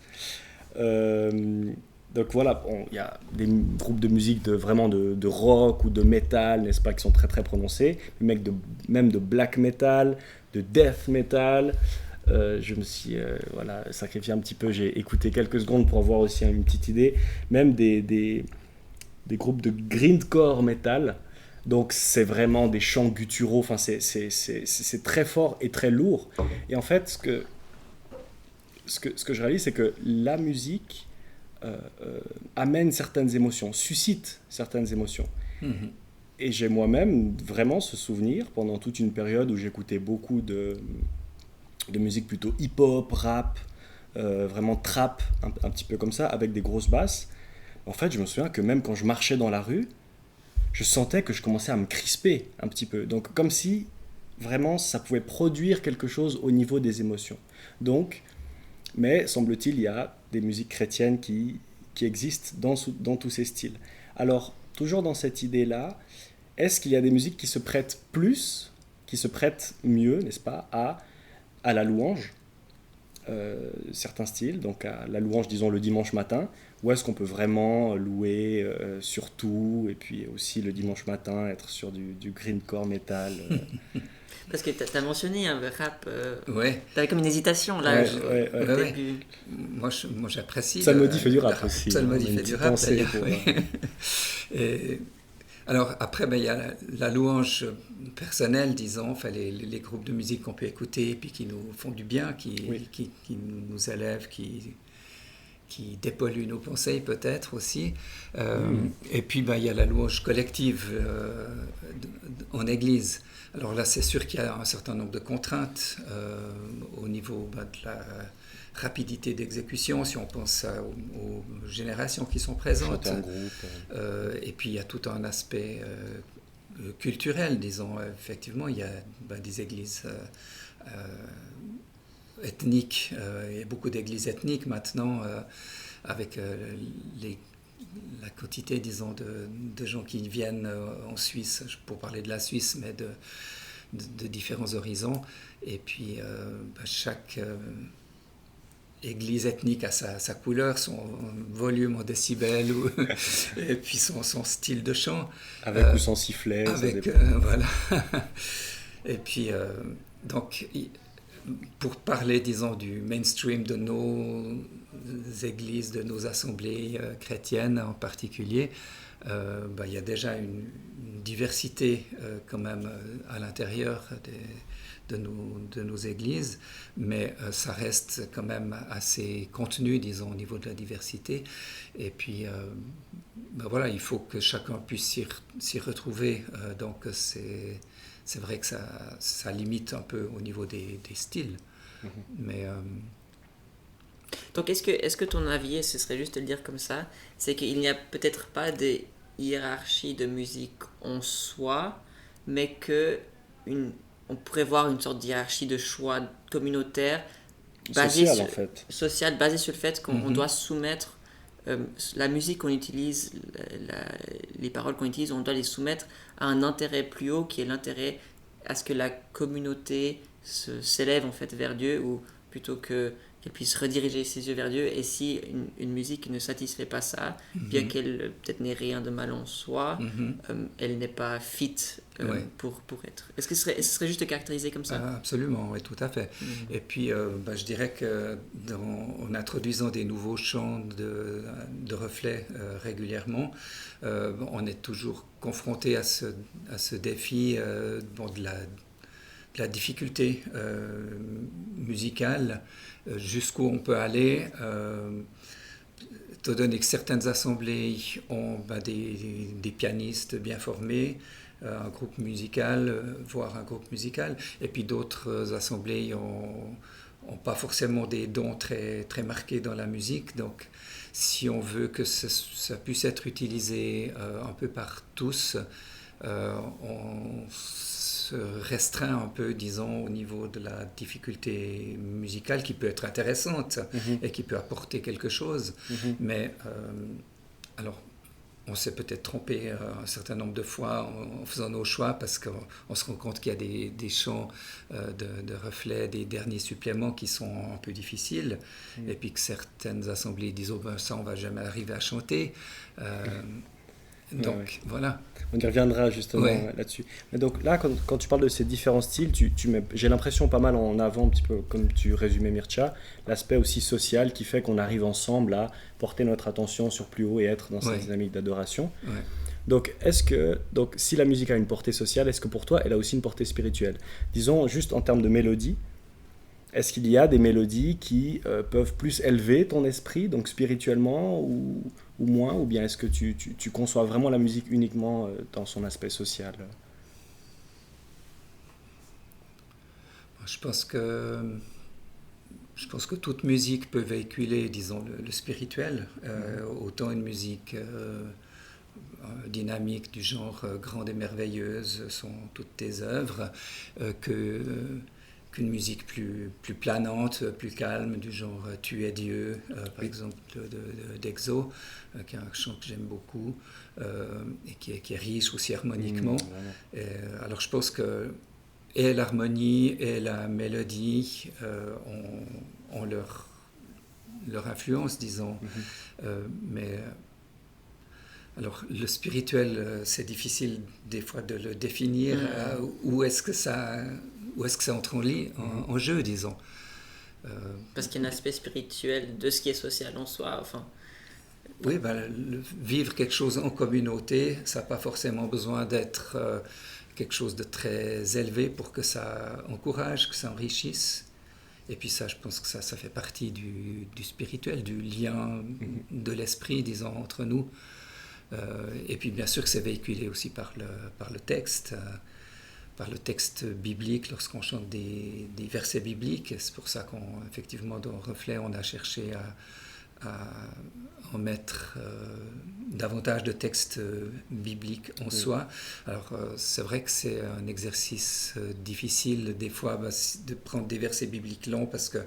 Donc voilà, il y a des groupes de musique vraiment de rock ou de metal, n'est-ce pas, qui sont très très prononcés, même de black metal, de death metal, Je me suis sacrifié un petit peu, j'ai écouté quelques secondes pour avoir aussi une petite idée. Même des groupes de grindcore metal. Donc c'est vraiment des chants gutturaux, enfin, c'est très fort et très lourd. Et en fait, ce que je réalise, c'est que la musique amène certaines émotions, suscite certaines émotions. Et j'ai moi-même vraiment ce souvenir, pendant toute une période où j'écoutais beaucoup de musique plutôt hip-hop, rap, vraiment trap, un petit peu comme ça, avec des grosses basses. En fait, je me souviens que même quand je marchais dans la rue, je sentais que je commençais à me crisper un petit peu. Donc comme si vraiment ça pouvait produire quelque chose au niveau des émotions. Donc, mais semble-t-il, il y a des musiques chrétiennes qui existent dans tous ces styles. Alors, toujours dans cette idée-là, est-ce qu'il y a des musiques qui se prêtent plus, qui se prêtent mieux, n'est-ce pas, à la louange, certains styles, donc à la louange, disons, le dimanche matin, ou est-ce qu'on peut vraiment louer sur tout, et puis aussi le dimanche matin être sur du grindcore metal Parce que tu as mentionné le rap, Ouais. tu avais comme une hésitation là au Ouais. début. Moi j'apprécie. Psalmodie fait du rap aussi. Psalmodie fait du rap d'ailleurs. Et, alors après, il y a la louange personnelle, disons, enfin, les groupes de musique qu'on peut écouter et puis qui nous font du bien, qui nous élèvent, qui dépolluent nos pensées peut-être aussi. Et puis il y a la louange collective en église. Alors là, c'est sûr qu'il y a un certain nombre de contraintes au niveau de la rapidité d'exécution, si on pense aux générations qui sont présentes. En groupe, et puis il y a tout un aspect culturel, disons. Effectivement, il y a des églises ethniques. Il y a beaucoup d'églises ethniques maintenant, avec la quantité, disons, de gens qui viennent en Suisse, pour parler de la Suisse, mais de différents horizons. Et puis, chaque église ethnique a sa couleur, son volume en décibels, et puis son style de chant. Avec ou sans sifflet. Voilà. Et puis, donc, pour parler, disons, du mainstream de nos églises, de nos assemblées chrétiennes en particulier, il y a déjà une diversité quand même à l'intérieur de nos églises, mais ça reste quand même assez contenu, disons, au niveau de la diversité. Et puis, voilà, il faut que chacun puisse s'y retrouver. Donc, c'est vrai que ça limite un peu au niveau des styles. Mais... Donc est-ce que ton avis, et ce serait juste de le dire comme ça, c'est qu'il n'y a peut-être pas de hiérarchie de musique en soi, mais on pourrait voir une sorte de hiérarchie de choix communautaire social, basée sur le fait qu'on doit soumettre la musique qu'on utilise, les paroles qu'on utilise, on doit les soumettre à un intérêt plus haut, qui est l'intérêt à ce que la communauté s'élève en fait vers Dieu, ou plutôt qu'elle puisse rediriger ses yeux vers Dieu. Et si une musique ne satisfait pas ça, bien qu'elle peut-être n'ait rien de mal en soi, elle n'est pas fit pour être. Est-ce que ce serait juste caractérisé comme ça? Absolument, oui, tout à fait. Et puis, je dirais que en introduisant des nouveaux chants de reflets régulièrement, on est toujours confronté à ce défi de la difficulté musicale, jusqu'où on peut aller, étant donné que certaines assemblées ont des pianistes bien formés, un groupe musical, voire un groupe musical, et puis d'autres assemblées ont pas forcément des dons très, très marqués dans la musique. Donc, si on veut que ça puisse être utilisé un peu par tous, on se restreint un peu, disons, au niveau de la difficulté musicale, qui peut être intéressante et qui peut apporter quelque chose. Mais alors, on s'est peut-être trompé un certain nombre de fois en faisant nos choix, parce qu'on se rend compte qu'il y a des chants de reflets, des derniers suppléments qui sont un peu difficiles, et puis que certaines assemblées disent ça on va jamais arriver à chanter. Donc, voilà. On y reviendra justement là-dessus. Mais donc là, quand tu parles de ces différents styles, tu mets, j'ai l'impression pas mal en avant, un petit peu comme tu résumais Mircea, l'aspect aussi social qui fait qu'on arrive ensemble à porter notre attention sur plus haut et être dans cette dynamique d'adoration. Donc, si la musique a une portée sociale, est-ce que pour toi, elle a aussi une portée spirituelle? Disons, juste en termes de mélodie, est-ce qu'il y a des mélodies qui peuvent plus élever ton esprit, donc spirituellement, ou moins? Ou bien est-ce que tu conçois vraiment la musique uniquement dans son aspect social? Je pense que toute musique peut véhiculer, disons, le spirituel. Autant une musique dynamique du genre grande et merveilleuse sont toutes tes œuvres, qu'une musique plus planante, plus calme, du genre Tu es Dieu, par exemple d'Exo, qui est un chant que j'aime beaucoup, et qui est riche aussi harmoniquement. Alors je pense que et l'harmonie et la mélodie ont leur influence, disons. Mais alors le spirituel, c'est difficile des fois de le définir. Où est-ce que ça entre en jeu, disons. Parce qu'il y a un aspect spirituel de ce qui est social en soi. Enfin. Oui, vivre quelque chose en communauté, ça n'a pas forcément besoin d'être quelque chose de très élevé pour que ça encourage, que ça enrichisse. Et puis ça, je pense que ça fait partie du spirituel, du lien de l'esprit, disons, entre nous. Et puis bien sûr que c'est véhiculé aussi par le texte. Par le texte biblique, lorsqu'on chante des versets bibliques. C'est pour ça qu'effectivement, dans Reflet, on a cherché à en mettre davantage de textes bibliques en soi. Alors, c'est vrai que c'est un exercice difficile, des fois, de prendre des versets bibliques longs, parce que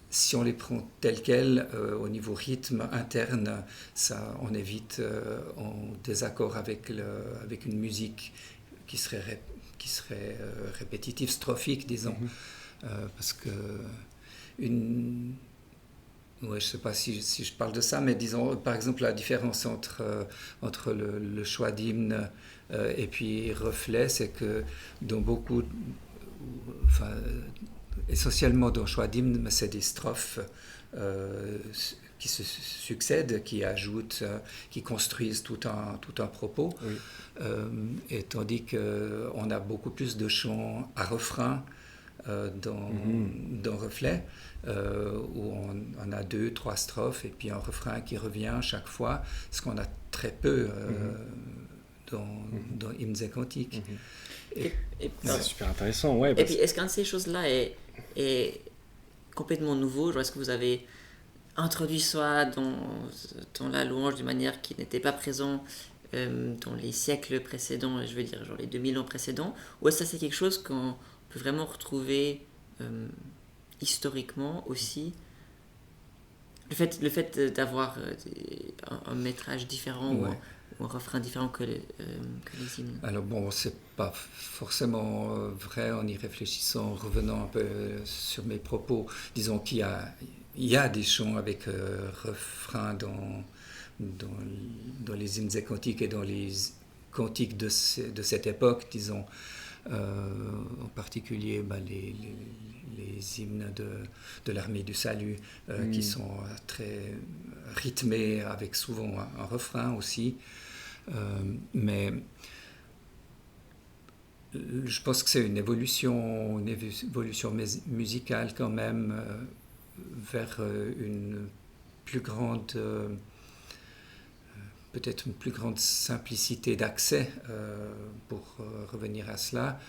si on les prend tels quels, au niveau rythme interne, on est vite en désaccord avec une musique qui serait répétitive, strophique, disons. Parce que je ne sais pas si je parle de ça, mais disons, par exemple, la différence entre le choix d'hymne et puis reflet, c'est que dans beaucoup, essentiellement dans le choix d'hymne, c'est des strophes qui se succèdent, qui ajoutent, qui construisent tout un propos. Et tandis qu'on a beaucoup plus de chants à refrain dans Reflet, où on a 2-3 strophes et puis un refrain qui revient chaque fois, ce qu'on a très peu dans Hymnes et Cantiques. C'est super intéressant, Et puis, est-ce qu'une de ces choses-là est complètement nouveau? Genre, est-ce que vous avez introduit ça dans la louange d'une manière qui n'était pas présente dans les siècles précédents, je veux dire genre les 2000 ans précédents, ou est-ce que c'est quelque chose qu'on peut vraiment retrouver historiquement aussi? Le fait d'avoir un métrage différent ou un refrain différent que les hymnes. Alors bon, c'est pas forcément vrai en y réfléchissant, en revenant un peu sur mes propos. Disons qu'il y a des chants avec refrain dans les hymnes et cantiques et dans les cantiques de cette époque, disons. En particulier les hymnes de l'armée du salut qui sont très rythmés avec souvent un refrain aussi, mais je pense que c'est une évolution musicale quand même vers une plus grande peut-être une plus grande simplicité d'accès, pour revenir à cela,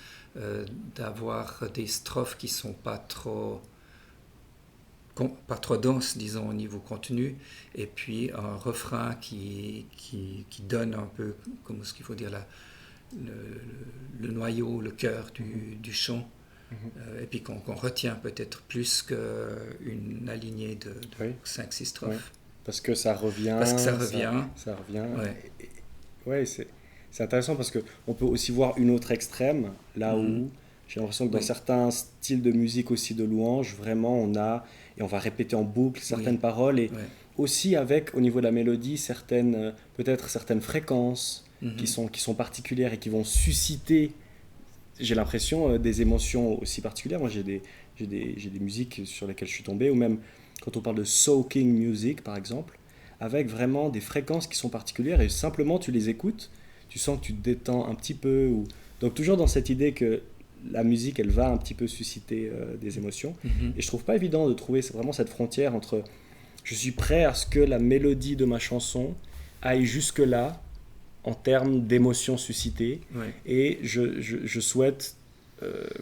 d'avoir des strophes qui ne sont pas trop denses, disons, au niveau contenu, et puis un refrain qui donne un peu, comment est-ce qu'il faut dire, le noyau, le cœur du chant, et puis qu'on retient peut-être plus qu'une alignée de 5-6 strophes. Oui. Parce que ça revient. Ça revient. Ouais, c'est intéressant parce qu'on peut aussi voir une autre extrême, là où J'ai l'impression que dans certains styles de musique aussi de louange, vraiment on va répéter en boucle certaines paroles et aussi avec au niveau de la mélodie peut-être certaines fréquences qui sont particulières et qui vont susciter, j'ai l'impression, des émotions aussi particulières. Moi j'ai des musiques sur lesquelles je suis tombé, ou même quand on parle de soaking music par exemple, avec vraiment des fréquences qui sont particulières et simplement tu les écoutes, tu sens que tu te détends un petit peu. Donc toujours dans cette idée que la musique, elle va un petit peu susciter des émotions. Et je trouve pas évident de trouver vraiment cette frontière entre je suis prêt à ce que la mélodie de ma chanson aille jusque-là en termes d'émotions suscitées et je souhaite,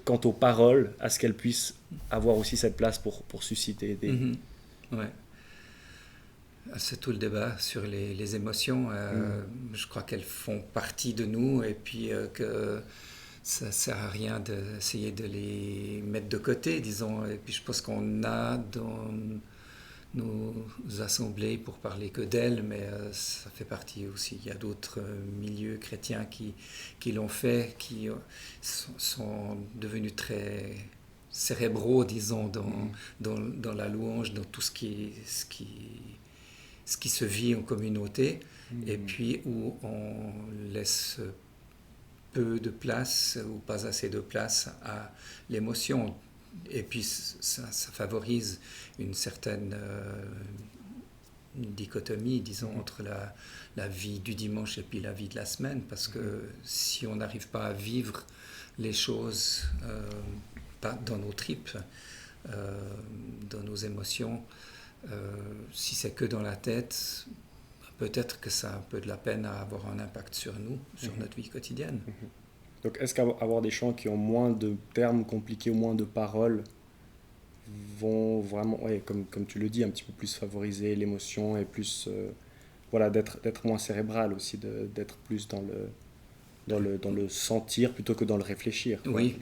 quant aux paroles, à ce qu'elles puissent avoir aussi cette place pour susciter des... C'est tout le débat sur les émotions. Je crois qu'elles font partie de nous et puis que ça ne sert à rien d'essayer de les mettre de côté, disons. Et puis je pense qu'on a dans nos assemblées pour parler que d'elles, mais ça fait partie aussi. Il y a d'autres milieux chrétiens qui l'ont fait, qui sont devenus très cérébraux, disons, dans la louange, dans tout ce qui se vit en communauté, et puis où on laisse peu de place ou pas assez de place à l'émotion. Et puis ça favorise une certaine dichotomie, disons, entre la vie du dimanche et puis la vie de la semaine, parce que si on n'arrive pas à vivre les choses dans nos tripes, dans nos émotions, si c'est que dans la tête, peut-être que ça a un peu de la peine à avoir un impact sur nous, sur notre vie quotidienne. Donc est-ce qu'avoir des chants qui ont moins de termes compliqués ou moins de paroles vont vraiment, comme tu le dis, un petit peu plus favoriser l'émotion et plus d'être moins cérébral aussi, d'être plus dans le sentir plutôt que dans le réfléchir. Oui,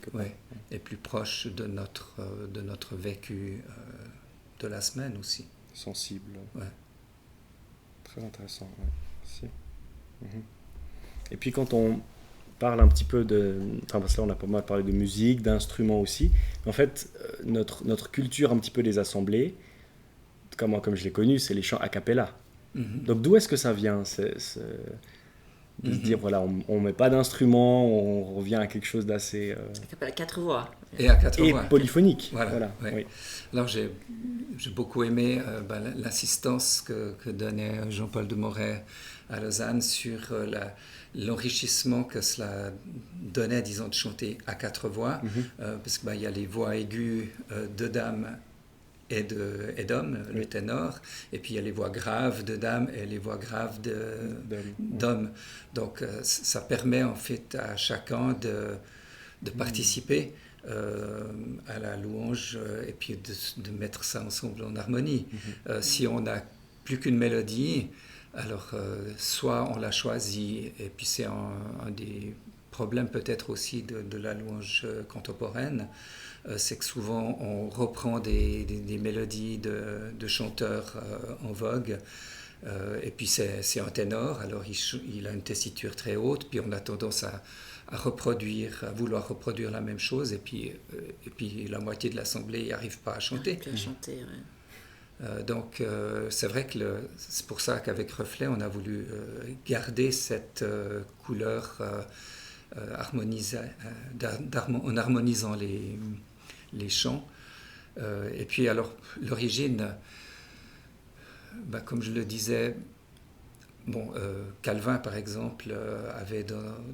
et plus proche de notre vécu de la semaine aussi. Sensible. Très intéressant. Et puis quand on parle un petit peu parce que là on a pas mal parlé de musique, d'instruments aussi, mais en fait notre culture un petit peu des assemblées, comme je l'ai connu, c'est les chants a cappella. Donc d'où est-ce que ça vient de se dire voilà, on met pas d'instruments, on revient à quelque chose d'assez à 4 voix et à 4 voix polyphonique. Voilà. Oui. Alors j'ai beaucoup aimé l'assistance que donnait Jean-Paul de Moret à Lausanne sur l'enrichissement que cela donnait, disons, de chanter à 4 voix, parce qu'il y a les voix aiguës de dames et d'hommes, le ténor, et puis il y a les voix graves de dames et les voix graves d'hommes. Donc ça permet en fait à chacun de participer à la louange et puis de mettre ça ensemble en harmonie. Si on n'a plus qu'une mélodie, alors soit on l'a choisi, et puis c'est un des problèmes peut-être aussi de la louange contemporaine, c'est que souvent on reprend des mélodies de chanteurs en vogue, et puis c'est un ténor, alors il a une tessiture très haute, puis on a tendance à vouloir reproduire la même chose, et puis la moitié de l'assemblée n'y arrive pas à chanter. Donc c'est vrai que c'est pour ça qu'avec Reflet on a voulu garder cette couleur en harmonisant les chants. Et puis alors l'origine, comme je le disais, Calvin par exemple avait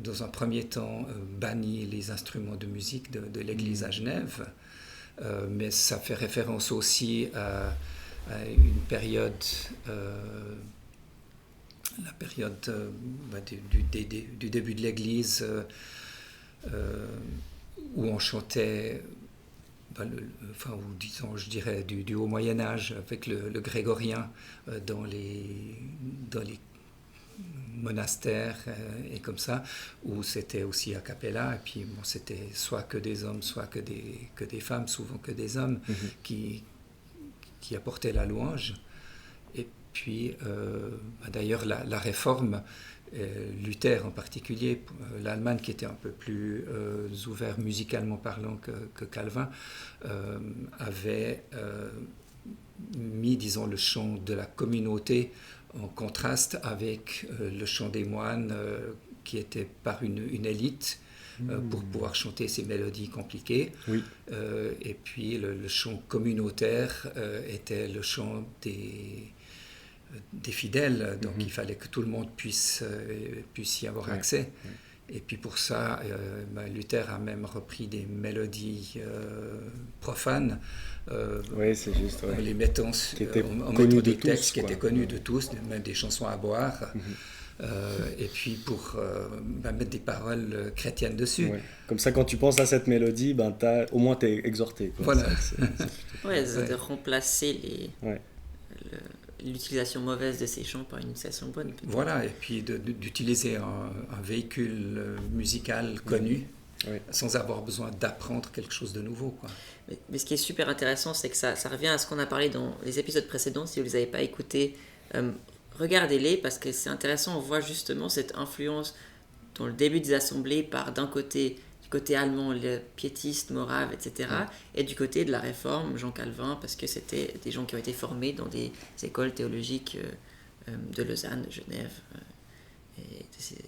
dans un premier temps banni les instruments de musique de l'église à Genève, mais ça fait référence aussi à une période, la période du début de l'Église, où on chantait, disons, je dirais du haut Moyen-Âge, avec le grégorien dans les monastères et comme ça, où c'était aussi a cappella, et puis c'était soit que des hommes, soit que des femmes, souvent que des hommes, qui apportait la louange. Et puis d'ailleurs la réforme Luther en particulier, l'Allemagne qui était un peu plus ouvert musicalement parlant que Calvin, avait mis, disons, le chant de la communauté en contraste avec le chant des moines qui était par une élite pour pouvoir chanter ces mélodies compliquées. Oui. Et puis le chant communautaire était le chant des fidèles, donc il fallait que tout le monde puisse y avoir accès. Et puis pour ça, Luther a même repris des mélodies profanes, oui, c'est juste, en les mettant en mettant des textes qui étaient connus de tous, même des chansons à boire. Et puis pour mettre des paroles chrétiennes dessus. Ouais. Comme ça, quand tu penses à cette mélodie, au moins tu es exhorté. Quoi. Voilà. De remplacer l'utilisation mauvaise de ces chants par une utilisation bonne. Peut-être. Voilà, et puis d'utiliser un véhicule musical connu sans avoir besoin d'apprendre quelque chose de nouveau. Quoi. Mais ce qui est super intéressant, c'est que ça revient à ce qu'on a parlé dans les épisodes précédents. Si vous ne les avez pas écoutés, regardez-les parce que c'est intéressant. On voit justement cette influence dans le début des assemblées par d'un côté, du côté allemand, le piétiste, morave, etc. Et du côté de la réforme, Jean Calvin, parce que c'était des gens qui ont été formés dans des écoles théologiques de Lausanne, de Genève, et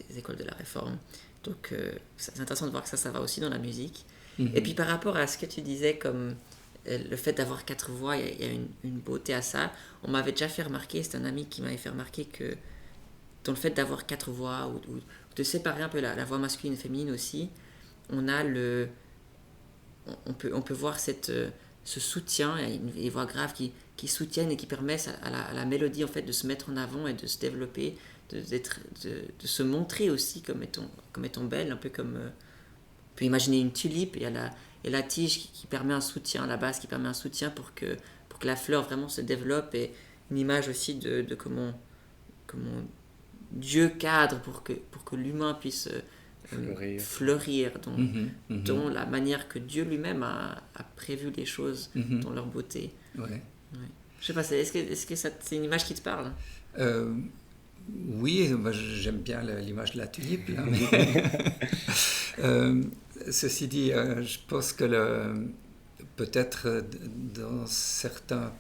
des écoles de la réforme. Donc c'est intéressant de voir que ça va aussi dans la musique. Et puis par rapport à ce que tu disais, comme le fait d'avoir 4 voix, il y a une beauté à ça. On m'avait déjà fait remarquer, c'est un ami qui m'avait fait remarquer que dans le fait d'avoir 4 voix, ou de séparer un peu la voix masculine et féminine aussi, on peut voir ce soutien, il y a des voix graves qui soutiennent et qui permettent à la mélodie en fait, de se mettre en avant et de se développer, de se montrer aussi comme étant belle, un peu comme on peut imaginer une tulipe et la tige qui permet un soutien, la base qui permet un soutien pour que la fleur vraiment se développe, et une image aussi de comment Dieu cadre pour que l'humain puisse fleurir dans la manière que Dieu lui-même a prévu les choses dans leur beauté. Ouais. Je sais pas, est-ce que c'est une image qui te parle? Oui, moi, j'aime bien l'image de la tulipe. Là, ceci dit, je pense que peut-être dans certains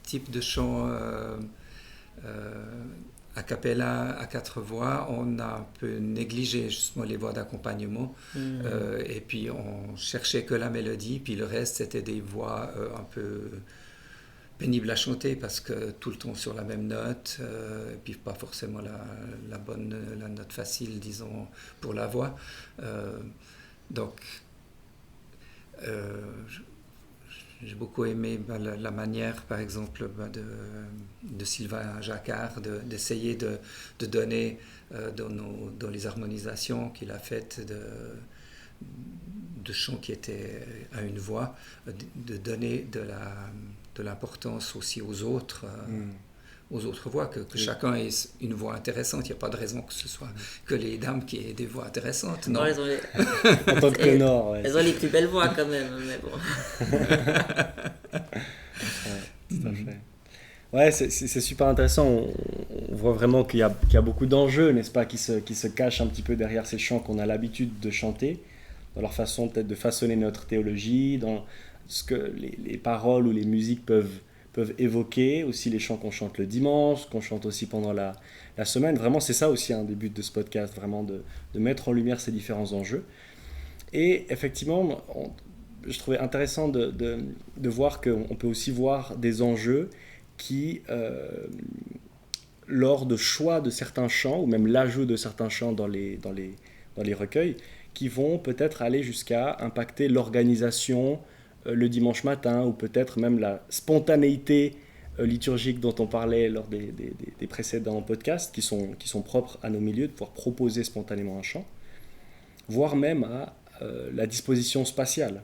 types de chants a cappella, à 4 voix, on a un peu négligé justement les voix d'accompagnement. Et puis on cherchait que la mélodie, puis le reste c'était des voix un peu pénibles à chanter parce que tout le temps sur la même note, et puis pas forcément la note facile, disons, pour la voix. Donc j'ai beaucoup aimé la manière, par exemple, de Sylvain Jacquard d'essayer de donner dans les harmonisations qu'il a faites de chants qui étaient à une voix, de donner de l'importance aussi aux autres voix, que chacun ait une voix intéressante. Il n'y a pas de raison que ce soit que les dames qui aient des voix intéressantes. Non, elles ont en tant que ténor, elles ont les plus belles voix quand même, mais bon. Tout à fait. Ouais, c'est super intéressant. On voit vraiment qu'il y a beaucoup d'enjeux, n'est-ce pas, qui se cachent un petit peu derrière ces chants qu'on a l'habitude de chanter, dans leur façon peut-être de façonner notre théologie, dans ce que les paroles ou les musiques peuvent évoquer, aussi les chants qu'on chante le dimanche, qu'on chante aussi pendant la semaine. Vraiment, c'est ça aussi un des buts de ce podcast, vraiment de mettre en lumière ces différents enjeux. Et effectivement, je trouvais intéressant de voir qu'on peut aussi voir des enjeux qui, lors de choix de certains chants, ou même l'ajout de certains chants dans les recueils, qui vont peut-être aller jusqu'à impacter l'organisation le dimanche matin, ou peut-être même la spontanéité liturgique dont on parlait lors des précédents podcasts, qui sont propres à nos milieux, de pouvoir proposer spontanément un chant, voire même à la disposition spatiale.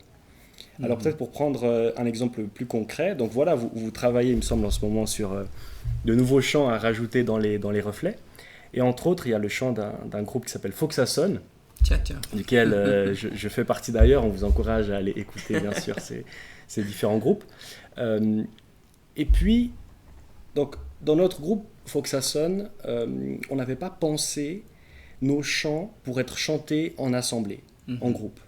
Alors peut-être pour prendre un exemple plus concret, donc voilà, vous travaillez, il me semble, en ce moment sur de nouveaux chants à rajouter dans les reflets, et entre autres, il y a le chant d'un groupe qui s'appelle Foxason, duquel je fais partie d'ailleurs. On vous encourage à aller écouter, bien sûr, ces différents groupes. Et puis, donc, dans notre groupe Foxason, on n'avait pas pensé nos chants pour être chantés en assemblée, en groupe.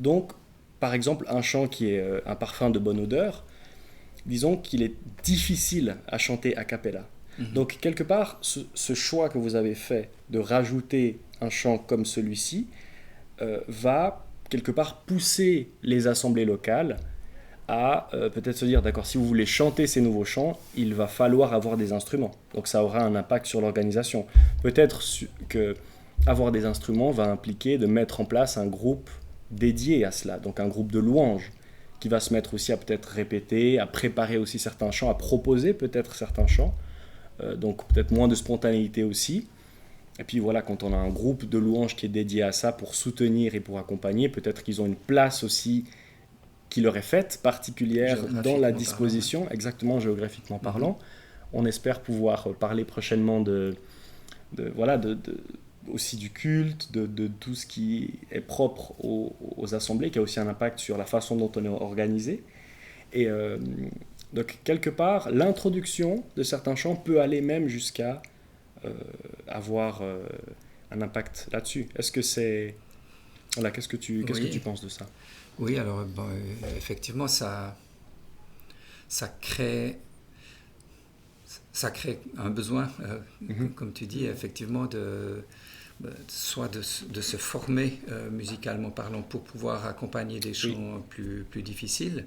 Donc, par exemple, un chant qui est un parfum de bonne odeur, disons qu'il est difficile à chanter a cappella. Donc, quelque part, ce choix que vous avez fait de rajouter un chant comme celui-ci va, quelque part, pousser les assemblées locales à peut-être se dire, d'accord, si vous voulez chanter ces nouveaux chants, il va falloir avoir des instruments. Donc, ça aura un impact sur l'organisation. Peut-être que avoir des instruments va impliquer de mettre en place un groupe dédié à cela, donc un groupe de louanges qui va se mettre aussi à peut-être répéter, à préparer aussi certains chants, à proposer peut-être certains chants, donc peut-être moins de spontanéité aussi. Et puis voilà, quand on a un groupe de louanges qui est dédié à ça pour soutenir et pour accompagner, peut-être qu'ils ont une place aussi qui leur est faite, particulière dans la disposition, parlant, exactement géographiquement parlant. On espère pouvoir parler prochainement aussi du culte, de tout ce qui est propre aux assemblées, qui a aussi un impact sur la façon dont on est organisé. Et donc, quelque part, l'introduction de certains chants peut aller même jusqu'à avoir un impact là-dessus. Est-ce que c'est... Voilà, qu'est-ce que tu penses de ça? Oui, alors effectivement, ça crée un besoin, comme tu dis, effectivement, soit de se former musicalement parlant pour pouvoir accompagner des chants plus difficiles.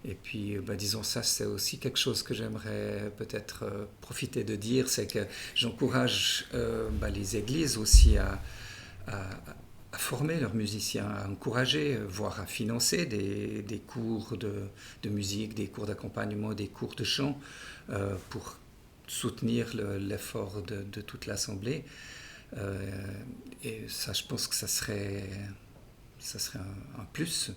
Et puis, disons, ça, c'est aussi quelque chose que j'aimerais peut-être profiter de dire, c'est que j'encourage les églises aussi à former leurs musiciens, à encourager, voire à financer des cours de musique, des cours d'accompagnement, des cours de chant pour soutenir l'effort de toute l'Assemblée. Et ça, je pense que ça serait un plus.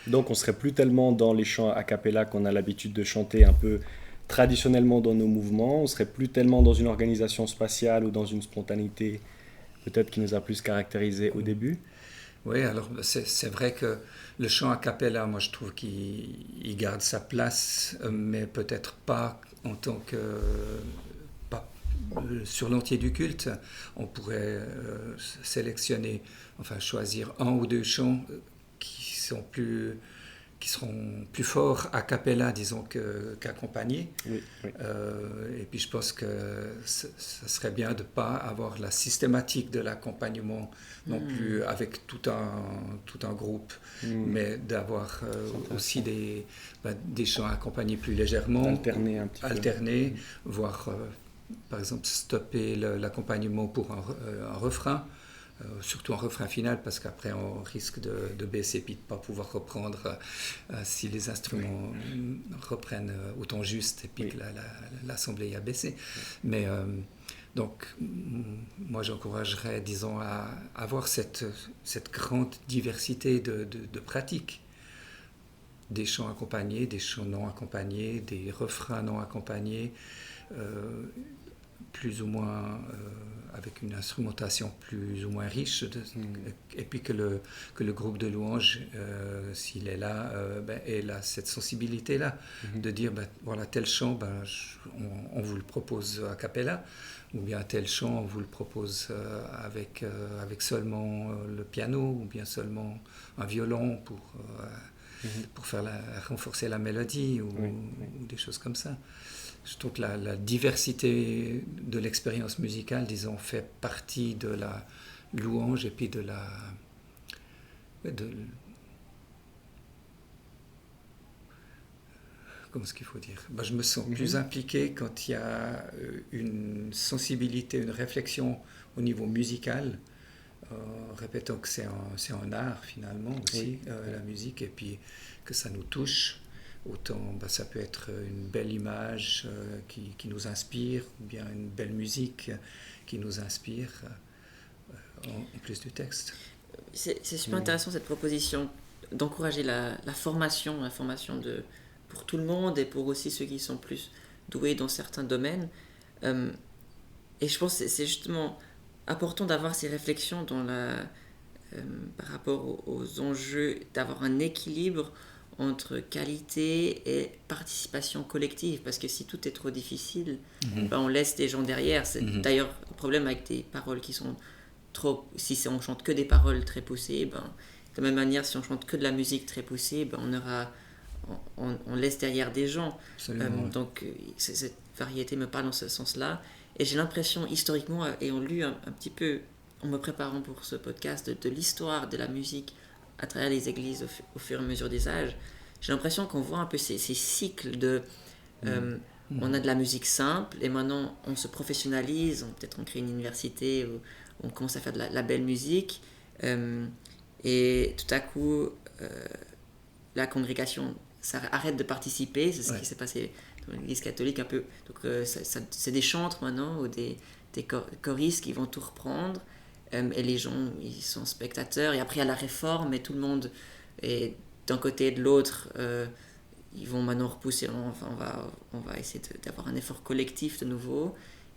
Donc on ne serait plus tellement dans les chants a cappella qu'on a l'habitude de chanter un peu traditionnellement dans nos mouvements, on ne serait plus tellement dans une organisation spatiale ou dans une spontanéité peut-être qui nous a plus caractérisé au début. Oui, alors c'est vrai que le chant a cappella, moi je trouve qu'il garde sa place, mais peut-être pas en tant que... sur l'entier du culte. On pourrait sélectionner, choisir un ou deux chants qui seront plus forts a cappella, disons, qu'accompagnés. Oui. Et puis je pense que ça serait bien de ne pas avoir la systématique de l'accompagnement non plus avec tout un groupe, mais d'avoir aussi des chants accompagnés plus légèrement, alterner un petit peu. Voire par exemple stopper l'accompagnement pour un refrain. Surtout en refrain final, parce qu'après on risque de baisser et puis de ne pas pouvoir reprendre si les instruments reprennent au ton juste et puis que l'assemblée a baissé. Mais donc moi j'encouragerais, disons, à avoir cette grande diversité de pratiques. Des chants accompagnés, des chants non accompagnés, des refrains non accompagnés, plus ou moins avec une instrumentation plus ou moins riche, et puis que le groupe de louanges, s'il est là, ait cette sensibilité-là, de dire, voilà, tel chant, on vous le propose a cappella, ou bien tel chant, on vous le propose avec seulement le piano, ou bien seulement un violon pour renforcer la mélodie, ou des choses comme ça. Je trouve que la diversité de l'expérience musicale, disons, fait partie de la louange et puis de la... comment est-ce qu'il faut dire? Je me sens plus impliqué quand il y a une sensibilité, une réflexion au niveau musical, répétant que c'est un art finalement aussi, la musique, et puis que ça nous touche. Autant ça peut être une belle image qui nous inspire, ou bien une belle musique qui nous inspire, en plus du texte. C'est super intéressant cette proposition d'encourager la formation pour tout le monde et pour aussi ceux qui sont plus doués dans certains domaines. Et je pense que c'est justement important d'avoir ces réflexions par rapport aux enjeux, d'avoir un équilibre entre qualité et participation collective, parce que si tout est trop difficile, on laisse des gens derrière. C'est d'ailleurs le problème avec des paroles qui sont on chante que des paroles très poussées, ben, de la même manière, si on chante que de la musique très poussée, ben, on laisse derrière des gens. Donc cette variété me parle dans ce sens-là. Et j'ai l'impression, historiquement, ayant lu un petit peu, en me préparant pour ce podcast, de l'histoire de la musique à travers les églises au fur et à mesure des âges, j'ai l'impression qu'on voit un peu ces cycles de... On a de la musique simple et maintenant on se professionnalise, peut-être on crée une université où on commence à faire de la belle musique et tout à coup la congrégation arrête de participer, c'est ce qui s'est passé dans l'église catholique un peu. Donc c'est des chantres maintenant ou des choristes qui vont tout reprendre et les gens ils sont spectateurs et après il y a la réforme et tout le monde est d'un côté et de l'autre. Ils vont maintenant repousser, on va essayer d'avoir un effort collectif de nouveau.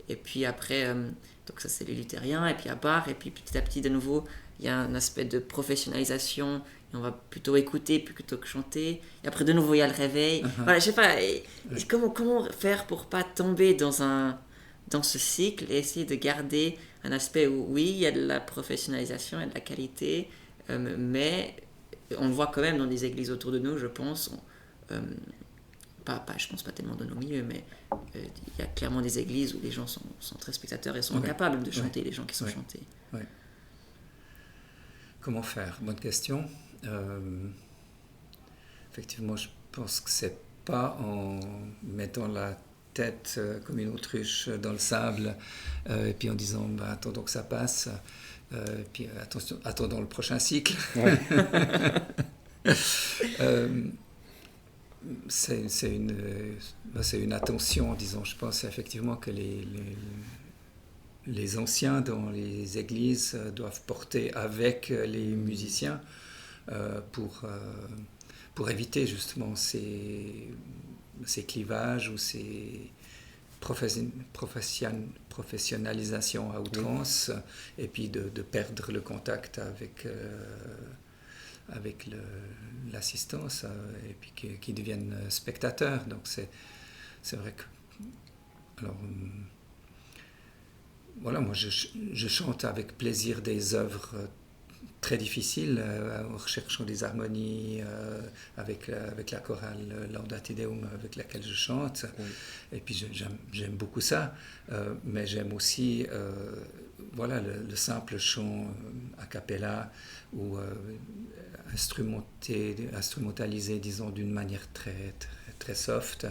Et puis après, donc ça c'est les luthériens, et puis à Bar, et puis petit à petit de nouveau, il y a un aspect de professionnalisation, et on va plutôt écouter plutôt que chanter. Et après de nouveau, il y a le réveil. Voilà, je sais pas, comment faire pour pas tomber dans ce cycle et essayer de garder un aspect où oui, il y a de la professionnalisation et de la qualité, mais on le voit quand même dans des églises autour de nous, je pense. Je pense pas tellement dans nos milieux, mais il y a clairement des églises où les gens sont très spectateurs et sont capables de chanter, les gens qui sont chantés. Ouais. Comment faire? Bonne question. Effectivement, je pense que c'est pas en mettant la tête comme une autruche dans le sable et puis en disant attendons que ça passe et puis attendons le prochain cycle. Ouais. C'est une attention, disons. Je pense effectivement que les anciens dans les églises doivent porter avec les musiciens pour éviter justement ces clivages ou ces professionnalisations à outrance et puis de perdre le contact avec l'assistance et puis qui deviennent spectateurs. Donc c'est vrai que... Alors, voilà, moi je chante avec plaisir des œuvres très difficiles en recherchant des harmonies avec la chorale Laudate Deum avec laquelle je chante. Et puis j'aime beaucoup ça, mais j'aime aussi voilà, le simple chant a cappella ou instrumentalisé, disons, d'une manière très, très, très soft.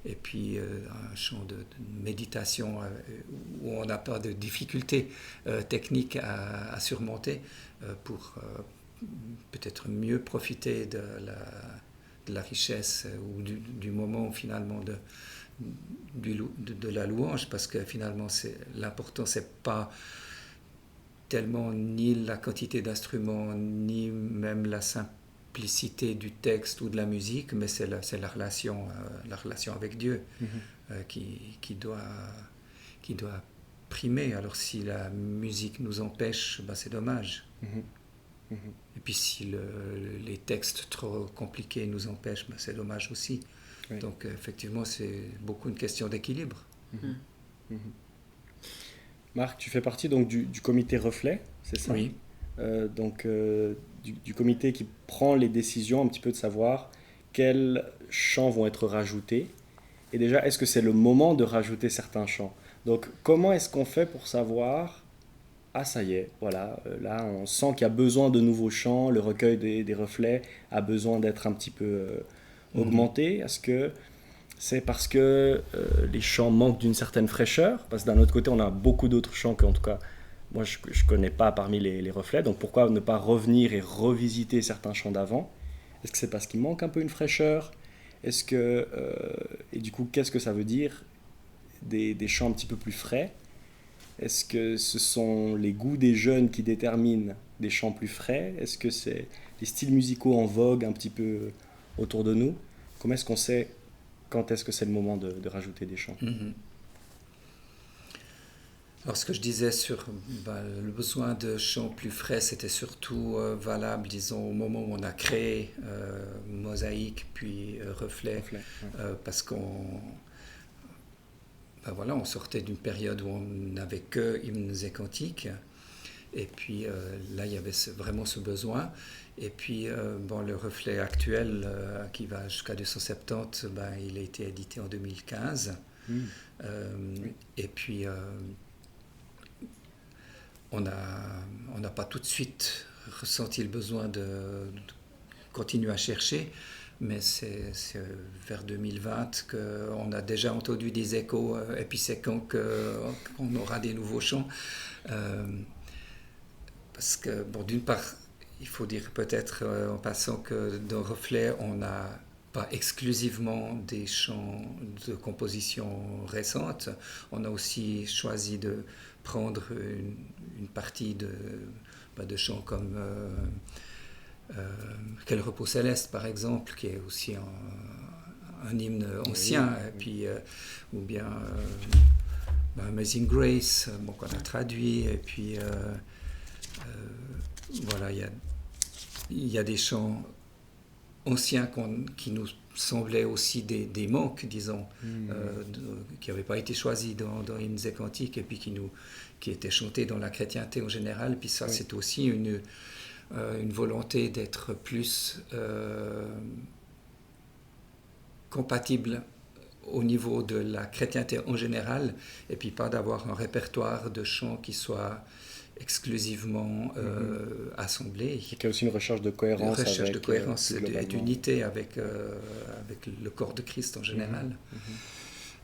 Et puis un chant de méditation où on n'a pas de difficultés techniques à surmonter pour peut-être mieux profiter de la richesse ou du moment finalement de la louange, parce que finalement l'important c'est pas tellement ni la quantité d'instruments ni même la simplicité du texte ou de la musique, mais c'est la relation avec Dieu qui doit primer. Alors si la musique nous empêche, c'est dommage. Et puis si les textes trop compliqués nous empêchent, c'est dommage aussi. Donc effectivement c'est beaucoup une question d'équilibre. Marc, tu fais partie donc du comité Reflet, c'est ça? Oui. Donc du comité qui prend les décisions un petit peu de savoir quels chants vont être rajoutés. Et déjà, est-ce que c'est le moment de rajouter certains chants? Donc comment est-ce qu'on fait pour savoir, ah ça y est, voilà, là on sent qu'il y a besoin de nouveaux chants, le recueil des reflets a besoin d'être un petit peu augmenté? Est-ce que c'est parce que les chants manquent d'une certaine fraîcheur? Parce que d'un autre côté, on a beaucoup d'autres chants qu'en tout cas, moi je ne connais pas parmi les reflets. Donc pourquoi ne pas revenir et revisiter certains chants d'avant? Est-ce que c'est parce qu'il manque un peu une fraîcheur? Est-ce que, et du coup, qu'est-ce que ça veut dire des chants un petit peu plus frais? Est-ce que ce sont les goûts des jeunes qui déterminent des chants plus frais? Est-ce que c'est les styles musicaux en vogue un petit peu autour de nous? Comment est-ce qu'on sait quand est-ce que c'est le moment de rajouter des chants? Alors ce que je disais sur le besoin de chants plus frais, c'était surtout valable, disons, au moment où on a créé Mosaïque puis Reflet, parce qu'on on sortait d'une période où on n'avait que hymnes et cantiques, Et puis là, il y avait vraiment ce besoin. Et puis, le reflet actuel, qui va jusqu'à 270, il a été édité en 2015. Oui. Et puis, on n'a pas tout de suite ressenti le besoin de continuer à chercher, mais c'est vers 2020 qu'on a déjà entendu des échos épicécants qu'on aura des nouveaux chants. Parce que, d'une part, il faut dire peut-être en passant que dans Reflet, on n'a pas exclusivement des chants de composition récente. On a aussi choisi de prendre une partie de chants comme Quel repos céleste, par exemple, qui est aussi un hymne ancien, et puis, ou bien Amazing Grace, qu'on a traduit, et puis voilà, il y a des chants anciens qui nous semblaient aussi des manques, disons, qui n'avaient pas été choisis dans Hymnes et Cantiques, et puis qui étaient chantés dans la chrétienté en général. Puis ça, c'est aussi une volonté d'être plus compatible au niveau de la chrétienté en général, et puis pas d'avoir un répertoire de chants qui soit exclusivement assemblé. Il y a aussi une recherche de cohérence. Et d'unité avec le corps de Christ en général.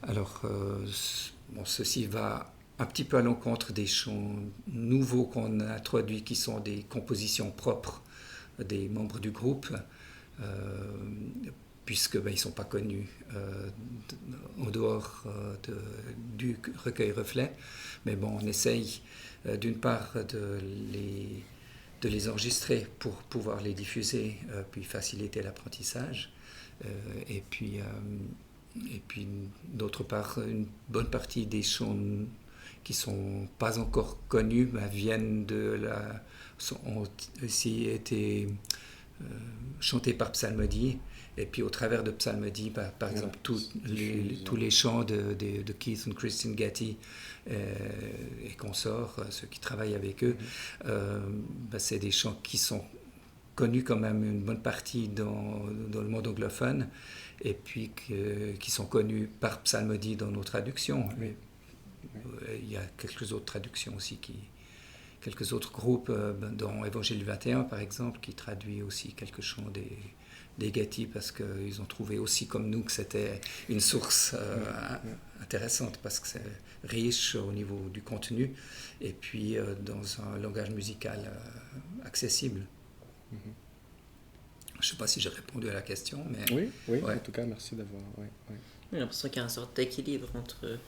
Alors, ceci va un petit peu à l'encontre des chants nouveaux qu'on a introduits, qui sont des compositions propres des membres du groupe, puisque ils ne sont pas connus en dehors du recueil Reflet. Mais on essaye d'une part de les enregistrer pour pouvoir les diffuser, puis faciliter l'apprentissage, et puis d'autre part, une bonne partie des chants qui ne sont pas encore connus viennent ont aussi été chantés par Psalmodie. Et puis au travers de Psalmodie, par exemple, tous les chants de Keith et Christine Getty et consorts, ceux qui travaillent avec eux, c'est des chants qui sont connus quand même une bonne partie dans le monde anglophone, et puis qui sont connus par Psalmodie dans nos traductions. Il y a quelques autres traductions aussi, quelques autres groupes, dans Évangile 21 par exemple, qui traduit aussi quelques chants des Getty, parce qu'ils ont trouvé aussi comme nous que c'était une source intéressante, parce que c'est riche au niveau du contenu, et puis dans un langage musical accessible. Je ne sais pas si j'ai répondu à la question, mais... Oui, en tout cas, merci d'avoir... J'ai l'impression qu'il y a une sorte d'équilibre entre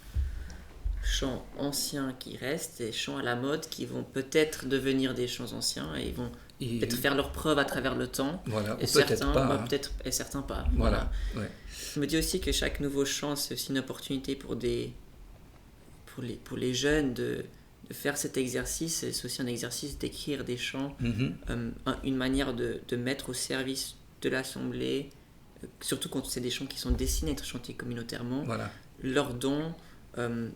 chants anciens qui restent et chants à la mode qui vont peut-être devenir des chants anciens, et ils vont peut-être faire leur preuve à travers le temps. Voilà, et certains pas. Et certains pas. Voilà. Je me dis aussi que chaque nouveau chant, c'est aussi une opportunité pour les jeunes de faire cet exercice. C'est aussi un exercice d'écrire des chants, une manière de mettre au service de l'assemblée, surtout quand c'est des chants qui sont destinés à être chantés communautairement, leur don.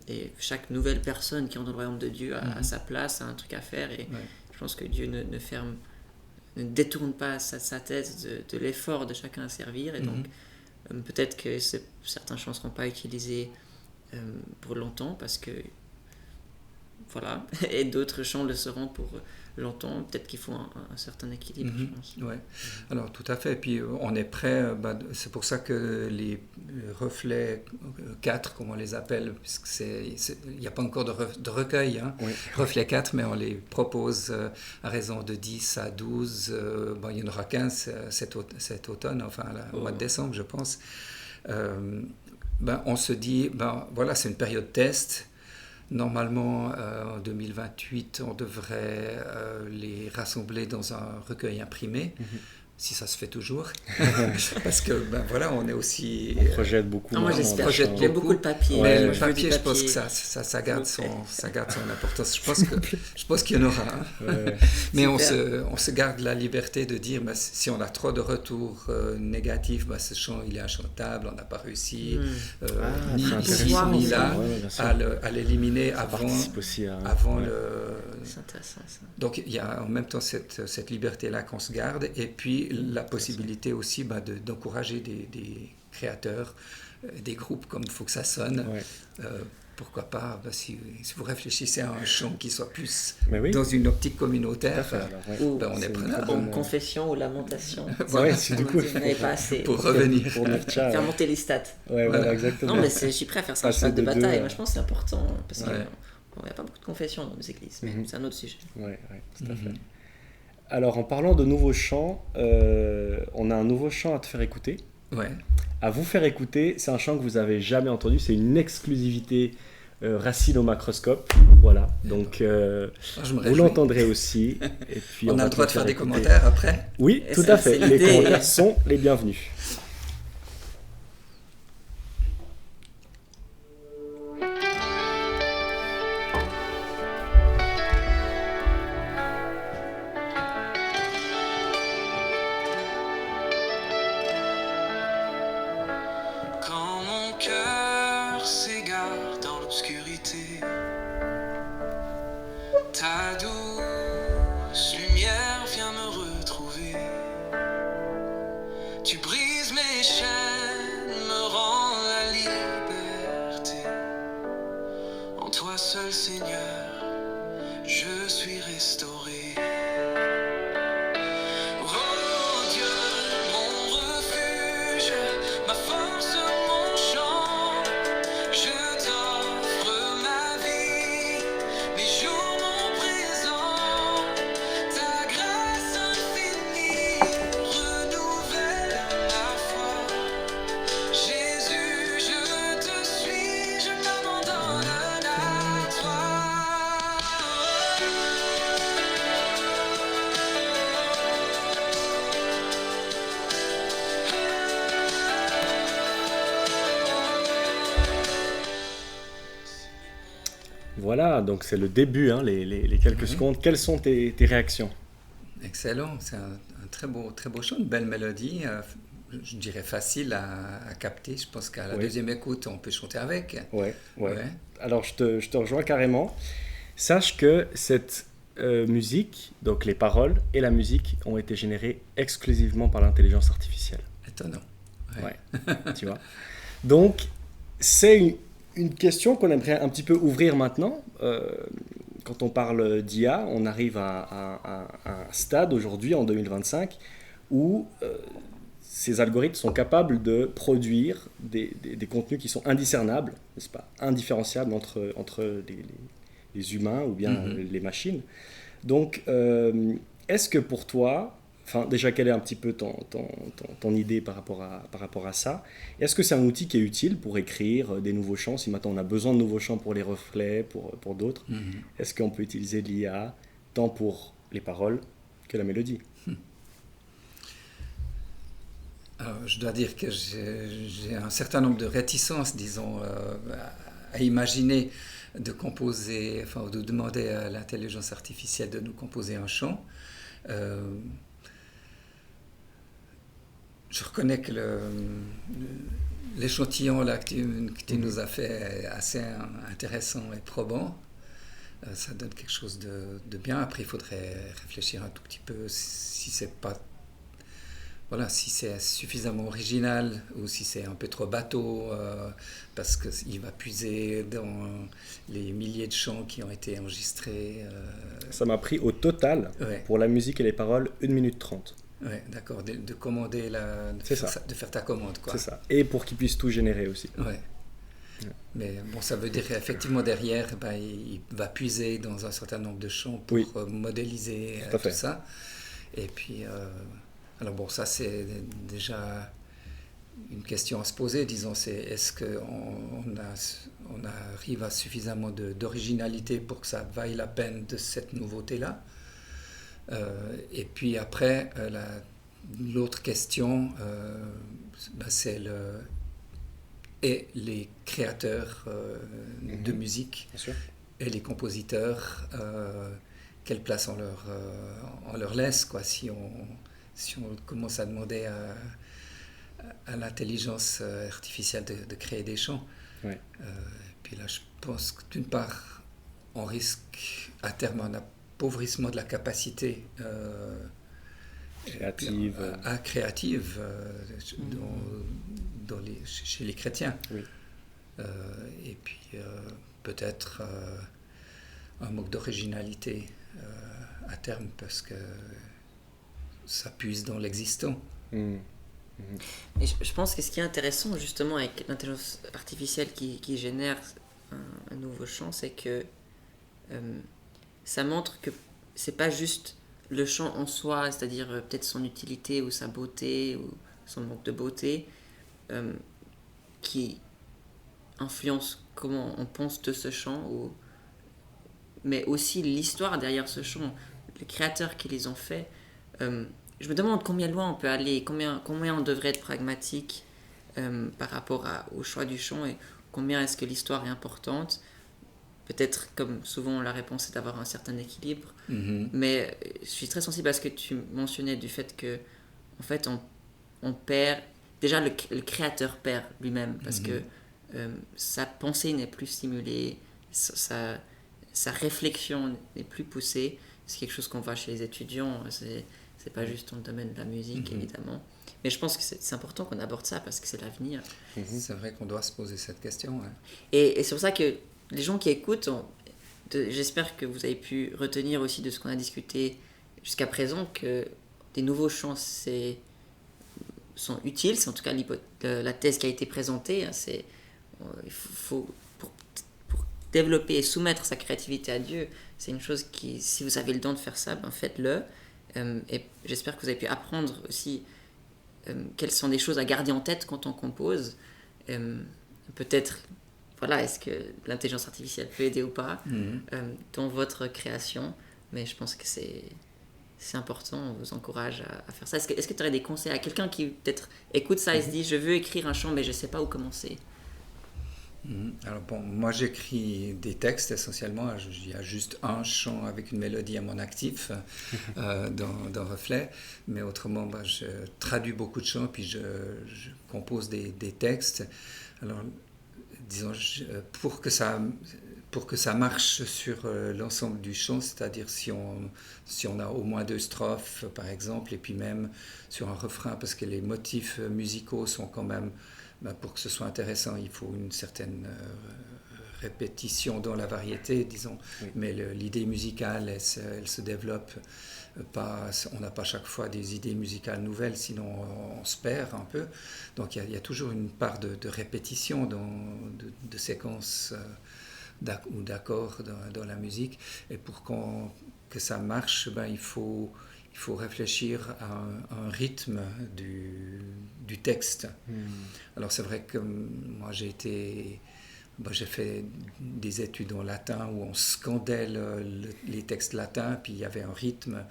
Et chaque nouvelle personne qui entre dans le royaume de Dieu a sa place, a un truc à faire, et je pense que Dieu ne détourne pas sa tête de l'effort de chacun à servir, et donc peut-être que certains chants ne seront pas utilisés pour longtemps, parce que voilà, et d'autres chants le seront pour longtemps. Peut-être qu'il faut un certain équilibre, je pense. Ouais. Alors tout à fait, et puis on est prêt, c'est pour ça que les reflets 4, comme on les appelle, puisqu'il n'y a pas encore de recueil, reflets 4, mais on les propose à raison de 10 à 12, il n'y en aura 15 cet automne, enfin au mois de décembre, je pense. On se dit, voilà, c'est une période test. Normalement, en 2028, on devrait les rassembler dans un recueil imprimé, si ça se fait toujours. Parce que, on est aussi... On projette beaucoup. Moi, j'espère. J'aime beaucoup le papier. Mais le papier, je pense que ça garde son importance. Je pense qu'il y en aura. Mais on se garde la liberté de dire, si on a trop de retours négatifs, ce chant, il est inchantable, on n'a pas réussi, ni ici, ni là, à l'éliminer avant C'est intéressant ça. Donc il y a en même temps cette liberté-là qu'on se garde, et puis la possibilité aussi d'encourager des créateurs, des groupes comme Faut que ça sonne. Pourquoi pas, si vous réfléchissez à un chant qui soit plus dans une optique communautaire, on est preneur. Confession ou lamentation. Du coup, pas assez. Pour revenir. Faire monter les stats. Voilà, exactement. Non, mais je suis prêt à faire ça en cheval de bataille. Moi, je pense que c'est important, parce qu'il n'y a pas beaucoup de confessions dans nos églises, mais c'est un autre sujet. Oui, tout à fait. Alors, en parlant de nouveaux chants, on a un nouveau chant à te faire écouter. À vous faire écouter, c'est un chant que vous n'avez jamais entendu, c'est une exclusivité Racine au Macroscope, voilà, donc vous l'entendrez aussi. Et puis on a le droit de faire des commentaires après. Oui, tout à fait, les commentaires sont les bienvenus. Ta douce lumière vient me retrouver. Tu brises mes chaînes, me rends la liberté. En toi seul, Seigneur, je suis restauré. Oh Dieu, mon refuge, ma force, mon chant, je t'offre ma vie, mes jours, mon présent. Ta grâce infinie renouvelle ma foi. Jésus, je te suis, je m'abandonne à toi. Voilà, donc c'est le début, les quelques secondes. Quelles sont tes réactions? Excellent, c'est un très beau chant, une belle mélodie, je dirais facile à capter. Je pense qu'à la deuxième écoute, on peut chanter avec. Ouais. Alors je te rejoins carrément. Sache que cette musique, donc les paroles et la musique, ont été générées exclusivement par l'intelligence artificielle. Étonnant. Tu vois. Donc c'est une question qu'on aimerait un petit peu ouvrir maintenant. Quand on parle d'IA, on arrive à un stade aujourd'hui, en 2025, où ces algorithmes sont capables de produire des contenus qui sont indiscernables, n'est-ce pas, indiférenciables entre les humains ou bien les machines. Donc, est-ce que pour toi, déjà, quelle est un petit peu ton idée par rapport à ça? Est-ce que c'est un outil qui est utile pour écrire des nouveaux chants? Si maintenant on a besoin de nouveaux chants pour les reflets, pour d'autres, est-ce qu'on peut utiliser l'IA tant pour les paroles que la mélodie? Alors, je dois dire que j'ai un certain nombre de réticences, disons, à imaginer de composer, ou de demander à l'intelligence artificielle de nous composer un chant. Je reconnais que l'échantillon là, que tu nous as fait est assez intéressant et probant. Ça donne quelque chose de bien. Après, il faudrait réfléchir un tout petit peu si c'est suffisamment original ou si c'est un peu trop bateau, parce qu'il va puiser dans les milliers de chants qui ont été enregistrés. Ça m'a pris au total, pour la musique et les paroles, 1 minute 30. Oui, d'accord, de commander, de faire ta commande, quoi. C'est ça, et pour qu'il puisse tout générer aussi. Ouais. Mais bon, ça veut dire effectivement derrière, il va puiser dans un certain nombre de chants pour modéliser tout ça. Et puis, alors bon, ça c'est déjà une question à se poser, disons, c'est est-ce qu'on arrive à suffisamment d'originalité pour que ça vaille la peine de cette nouveauté-là? Et puis après, l'autre question, c'est les créateurs de musique et les compositeurs, quelle place on leur laisse, quoi, si on commence à demander à l'intelligence artificielle de créer des chants. Puis là, je pense que d'une part, on risque à terme un appauvrissement de la capacité Créative. créative chez les chrétiens. Oui. Et puis peut-être un manque d'originalité à terme parce que ça puise dans l'existant. Mm. Et je pense que ce qui est intéressant justement avec l'intelligence artificielle qui génère un nouveau chant, c'est que ça montre que c'est pas juste le chant en soi, c'est-à-dire peut-être son utilité ou sa beauté ou son manque de beauté qui influence comment on pense de ce chant, mais aussi l'histoire derrière ce chant, les créateurs qui les ont faits. Je me demande combien loin on peut aller, combien on devrait être pragmatique par rapport au choix du chant et combien est-ce que l'histoire est importante. Peut-être, comme souvent, la réponse est d'avoir un certain équilibre. Mais je suis très sensible à ce que tu mentionnais du fait que, en fait, on perd... Déjà, le créateur perd lui-même parce que sa pensée n'est plus stimulée, sa réflexion n'est plus poussée. C'est quelque chose qu'on voit chez les étudiants. C'est pas juste dans le domaine de la musique, évidemment. Mais je pense que c'est important qu'on aborde ça parce que c'est l'avenir. C'est vrai qu'on doit se poser cette question. Hein. Et c'est pour ça que les gens qui écoutent, j'espère que vous avez pu retenir aussi de ce qu'on a discuté jusqu'à présent que des nouveaux chants sont utiles. C'est en tout cas la thèse qui a été présentée. Hein, il faut pour développer et soumettre sa créativité à Dieu, c'est une chose qui, si vous avez le don de faire ça, ben faites-le. Et j'espère que vous avez pu apprendre aussi quelles sont des choses à garder en tête quand on compose. Peut-être, voilà, est-ce que l'intelligence artificielle peut aider ou pas dans votre création. Mais je pense que c'est important, on vous encourage à faire ça. Est-ce que tu aurais des conseils à quelqu'un qui peut-être écoute ça et se dit « je veux écrire un chant mais je ne sais pas où commencer ». Alors bon, moi j'écris des textes essentiellement, il y a juste un chant avec une mélodie à mon actif dans Reflet, mais autrement je traduis beaucoup de chants puis je compose des textes. Alors disons, pour que ça marche sur l'ensemble du chant, c'est-à-dire si on a au moins 2 strophes par exemple, et puis même sur un refrain, parce que les motifs musicaux sont quand même... pour que ce soit intéressant, il faut une certaine répétition dans la variété, disons. Oui. Mais l'idée musicale, elle se développe pas. On n'a pas chaque fois des idées musicales nouvelles, sinon on se perd un peu. Donc il y a toujours une part de répétition, de séquences ou d'accords dans la musique. Et pour que ça marche, il faut réfléchir à un rythme du texte. Alors c'est vrai que moi j'ai fait des études en latin où on scandait les textes latins, puis il y avait un rythme,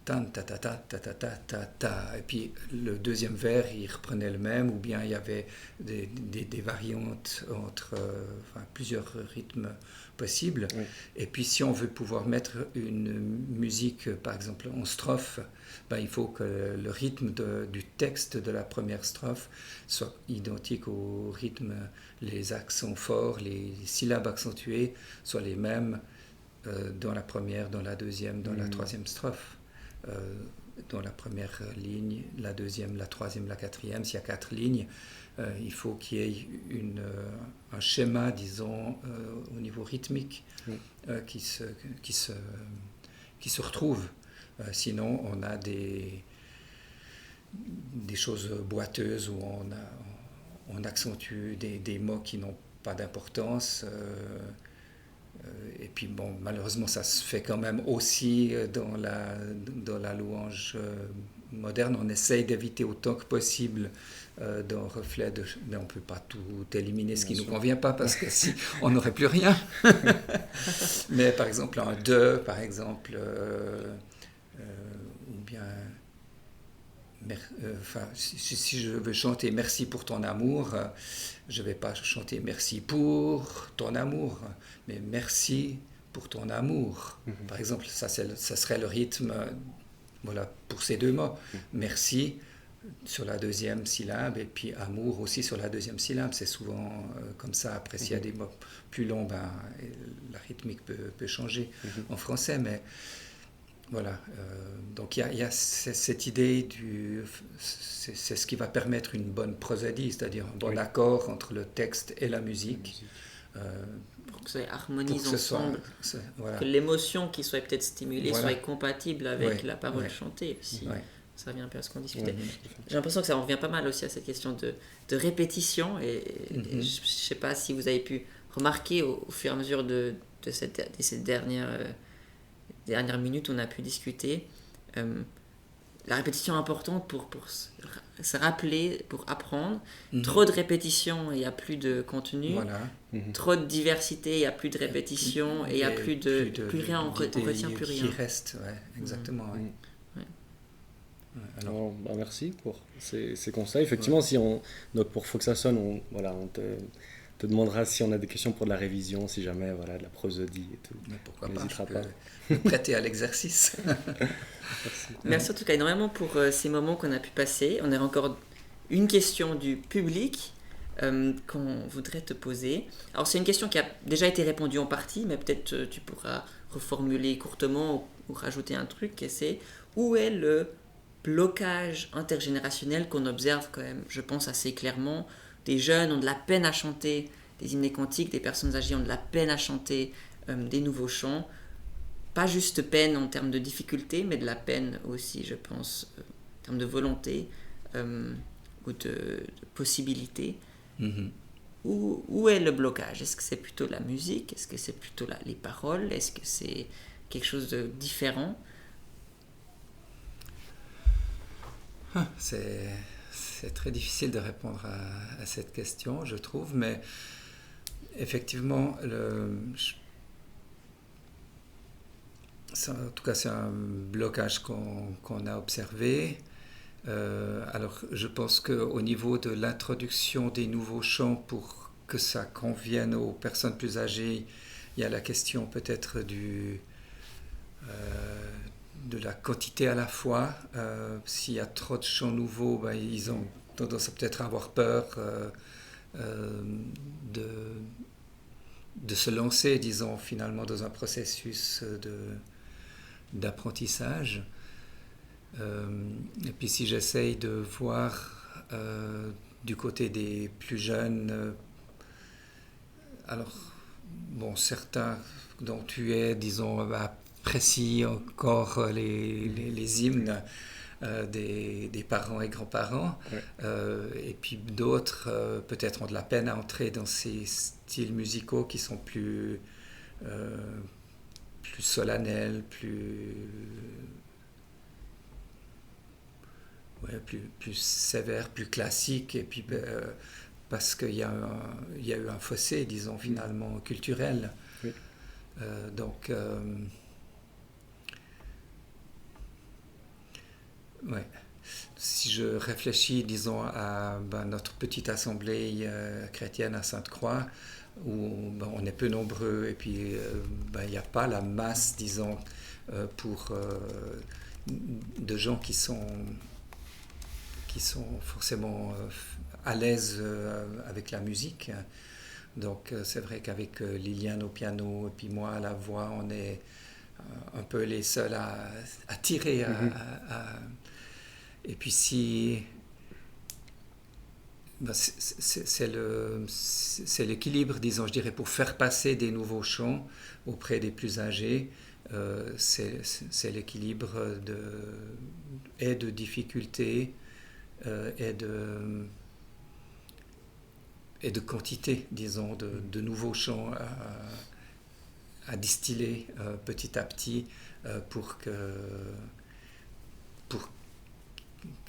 tan, ta, ta, ta, ta, ta, ta, ta, ta, et puis le deuxième vers il reprenait le même, ou bien il y avait des variantes entre plusieurs rythmes possible. Oui. Et puis si on veut pouvoir mettre une musique par exemple en strophe, il faut que le rythme du texte de la première strophe soit identique au rythme, les accents forts, les syllabes accentuées soient les mêmes dans la première, dans la deuxième, dans la troisième strophe. Dans la première ligne, la deuxième, la troisième, la quatrième, s'il y a 4 lignes, il faut qu'il y ait un schéma, disons, au niveau rythmique qui se retrouve. Sinon, on a des choses boiteuses où on accentue des mots qui n'ont pas d'importance. Et puis bon, malheureusement, ça se fait quand même aussi dans la louange moderne. On essaye d'éviter autant que possible dans Reflet, mais on ne peut pas tout éliminer, ce qui ne nous convient pas, parce que si on n'aurait plus rien. Mais par exemple, un de, par exemple, ou bien... si je veux chanter merci pour ton amour, je ne vais pas chanter merci pour ton amour, mais merci pour ton amour. Par exemple, ça serait le rythme, voilà, pour ces 2 mots. Merci sur la deuxième syllabe, et puis amour aussi sur la deuxième syllabe. C'est souvent comme ça. Après, s'il y a des mots plus longs, ben, la rythmique peut changer en français, mais voilà. Donc il y a cette idée c'est ce qui va permettre une bonne prosodie, c'est-à-dire un bon accord entre le texte et la musique. Pour que ça harmonise Pour que ce soit- ensemble, voilà. que l'émotion qui soit peut-être stimulée Voilà. soit compatible avec Ouais, la parole ouais. chantée aussi. Ouais. Ça revient un peu à ce qu'on discutait. Ouais. J'ai l'impression que ça en revient pas mal aussi à cette question de répétition. Et je ne sais pas si vous avez pu remarquer au fur et à mesure de ces dernières minutes où on a pu discuter, la répétition est importante pour se rappeler, pour apprendre. Trop de répétition, il n'y a plus de contenu. Voilà. Trop de diversité, il n'y a plus de répétition. Et il n'y a plus rien, on d'idées retient plus rien. qui reste, ouais, exactement. Ouais. Mhm. Ouais, alors, Alors, bah, merci pour ces conseils. Effectivement, donc pour Faut que ça sonne, on te demandera si on a des questions pour de la révision, si jamais, de la prosodie et tout. mais pourquoi On pas, n'hésitera je pas. peux me prêter à l'exercice. Merci en tout cas énormément pour ces moments qu'on a pu passer. On a encore une question du public qu'on voudrait te poser. Alors c'est une question qui a déjà été répondue en partie, mais peut-être tu pourras reformuler courtement ou rajouter un truc, et c'est: où est le blocage intergénérationnel qu'on observe quand même, je pense, assez clairement? Des jeunes ont de la peine à chanter des hymnes cantiques, des personnes âgées ont de la peine à chanter des nouveaux chants. Pas juste peine en termes de difficulté, mais de la peine aussi, je pense, en termes de volonté ou de possibilité. Mhm. Où est le blocage? Est-ce que c'est plutôt la musique? Est-ce que c'est plutôt les paroles? Est-ce que c'est quelque chose de différent? C'est très difficile de répondre à cette question, je trouve, mais effectivement, en tout cas, c'est un blocage qu'on a observé. Alors, je pense qu'au niveau de l'introduction des nouveaux chants, pour que ça convienne aux personnes plus âgées, il y a la question peut-être de la quantité à la fois. S'il y a trop de chants nouveaux, ben, ils ont tendance à peut-être avoir peur de se lancer, disons, finalement, dans un processus d'apprentissage. Et puis si j'essaye de voir du côté des plus jeunes, alors, bon, certains dont tu es, disons, apprécient encore les hymnes des parents et grands-parents, et puis d'autres peut-être ont de la peine à entrer dans ces styles musicaux qui sont plus solennels, plus sévères, plus classiques, et puis parce qu'il y a eu un fossé, disons, finalement culturel. Oui. Donc ouais. Si je réfléchis, disons, à notre petite assemblée chrétienne à Sainte-Croix, où on est peu nombreux, et puis il n'y a pas la masse, disons, de gens qui sont forcément à l'aise avec la musique. Donc c'est vrai qu'avec Liliane au piano et puis moi à la voix, on est un peu les seuls à tirer. Et puis si... c'est l'équilibre, disons, je dirais, pour faire passer des nouveaux chants auprès des plus âgés. C'est l'équilibre de difficulté et de quantité, disons, de nouveaux chants à distiller petit à petit pour que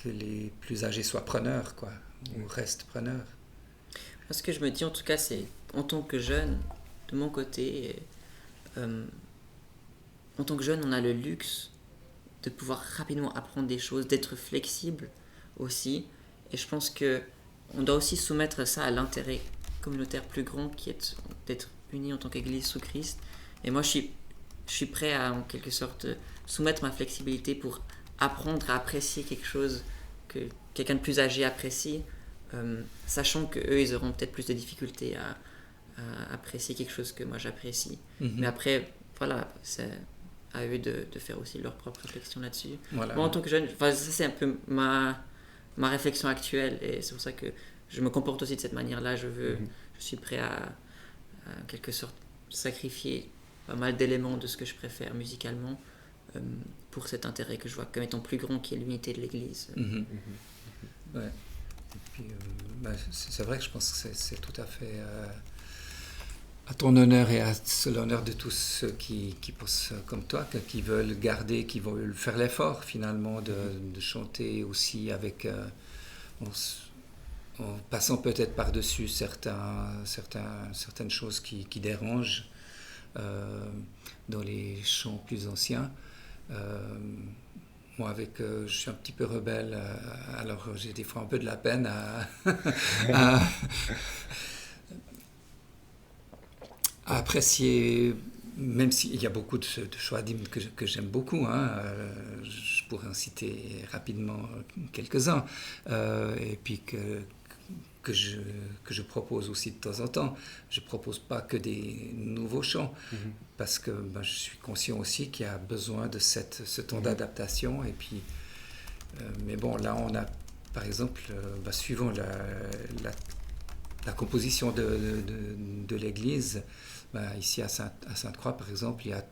les plus âgés soient preneurs, quoi, ou restent preneurs. Ce que je me dis, en tout cas, c'est, en tant que jeune, de mon côté, en tant que jeune, on a le luxe de pouvoir rapidement apprendre des choses, d'être flexible aussi. Et je pense que on doit aussi soumettre ça à l'intérêt communautaire plus grand, qui est d'être unis en tant qu'Église sous Christ. Et moi, je suis prêt à, en quelque sorte, soumettre ma flexibilité pour apprendre à apprécier quelque chose quelqu'un de plus âgé apprécie, sachant qu'eux, ils auront peut-être plus de difficultés à apprécier quelque chose que moi j'apprécie. Mais après, voilà, c'est à eux de faire aussi leur propre réflexion là-dessus. Voilà. Moi, en tant que jeune, ça c'est un peu ma réflexion actuelle, et c'est pour ça que je me comporte aussi de cette manière-là. Je suis prêt à en quelque sorte sacrifier pas mal d'éléments de ce que je préfère musicalement pour cet intérêt que je vois comme étant plus grand, qui est l'unité de l'Église. Ouais. Et puis, c'est vrai que je pense que c'est tout à fait à ton honneur et à l'honneur de tous ceux qui pensent comme toi, qui veulent garder, qui veulent faire l'effort finalement de chanter aussi avec, en passant peut-être par-dessus certaines choses qui dérangent dans les chants plus anciens. Moi, je suis un petit peu rebelle, alors j'ai des fois un peu de la peine à apprécier, même s'il y a beaucoup de choix d'hymnes que j'aime beaucoup. Je pourrais en citer rapidement quelques-uns, et puis que je propose aussi de temps en temps. Je ne propose pas que des nouveaux chants, parce que je suis conscient aussi qu'il y a besoin de ce temps d'adaptation. Et puis, mais bon, là, on a, par exemple, suivant la composition de l'Église, ici à Sainte-Croix, par exemple, il y a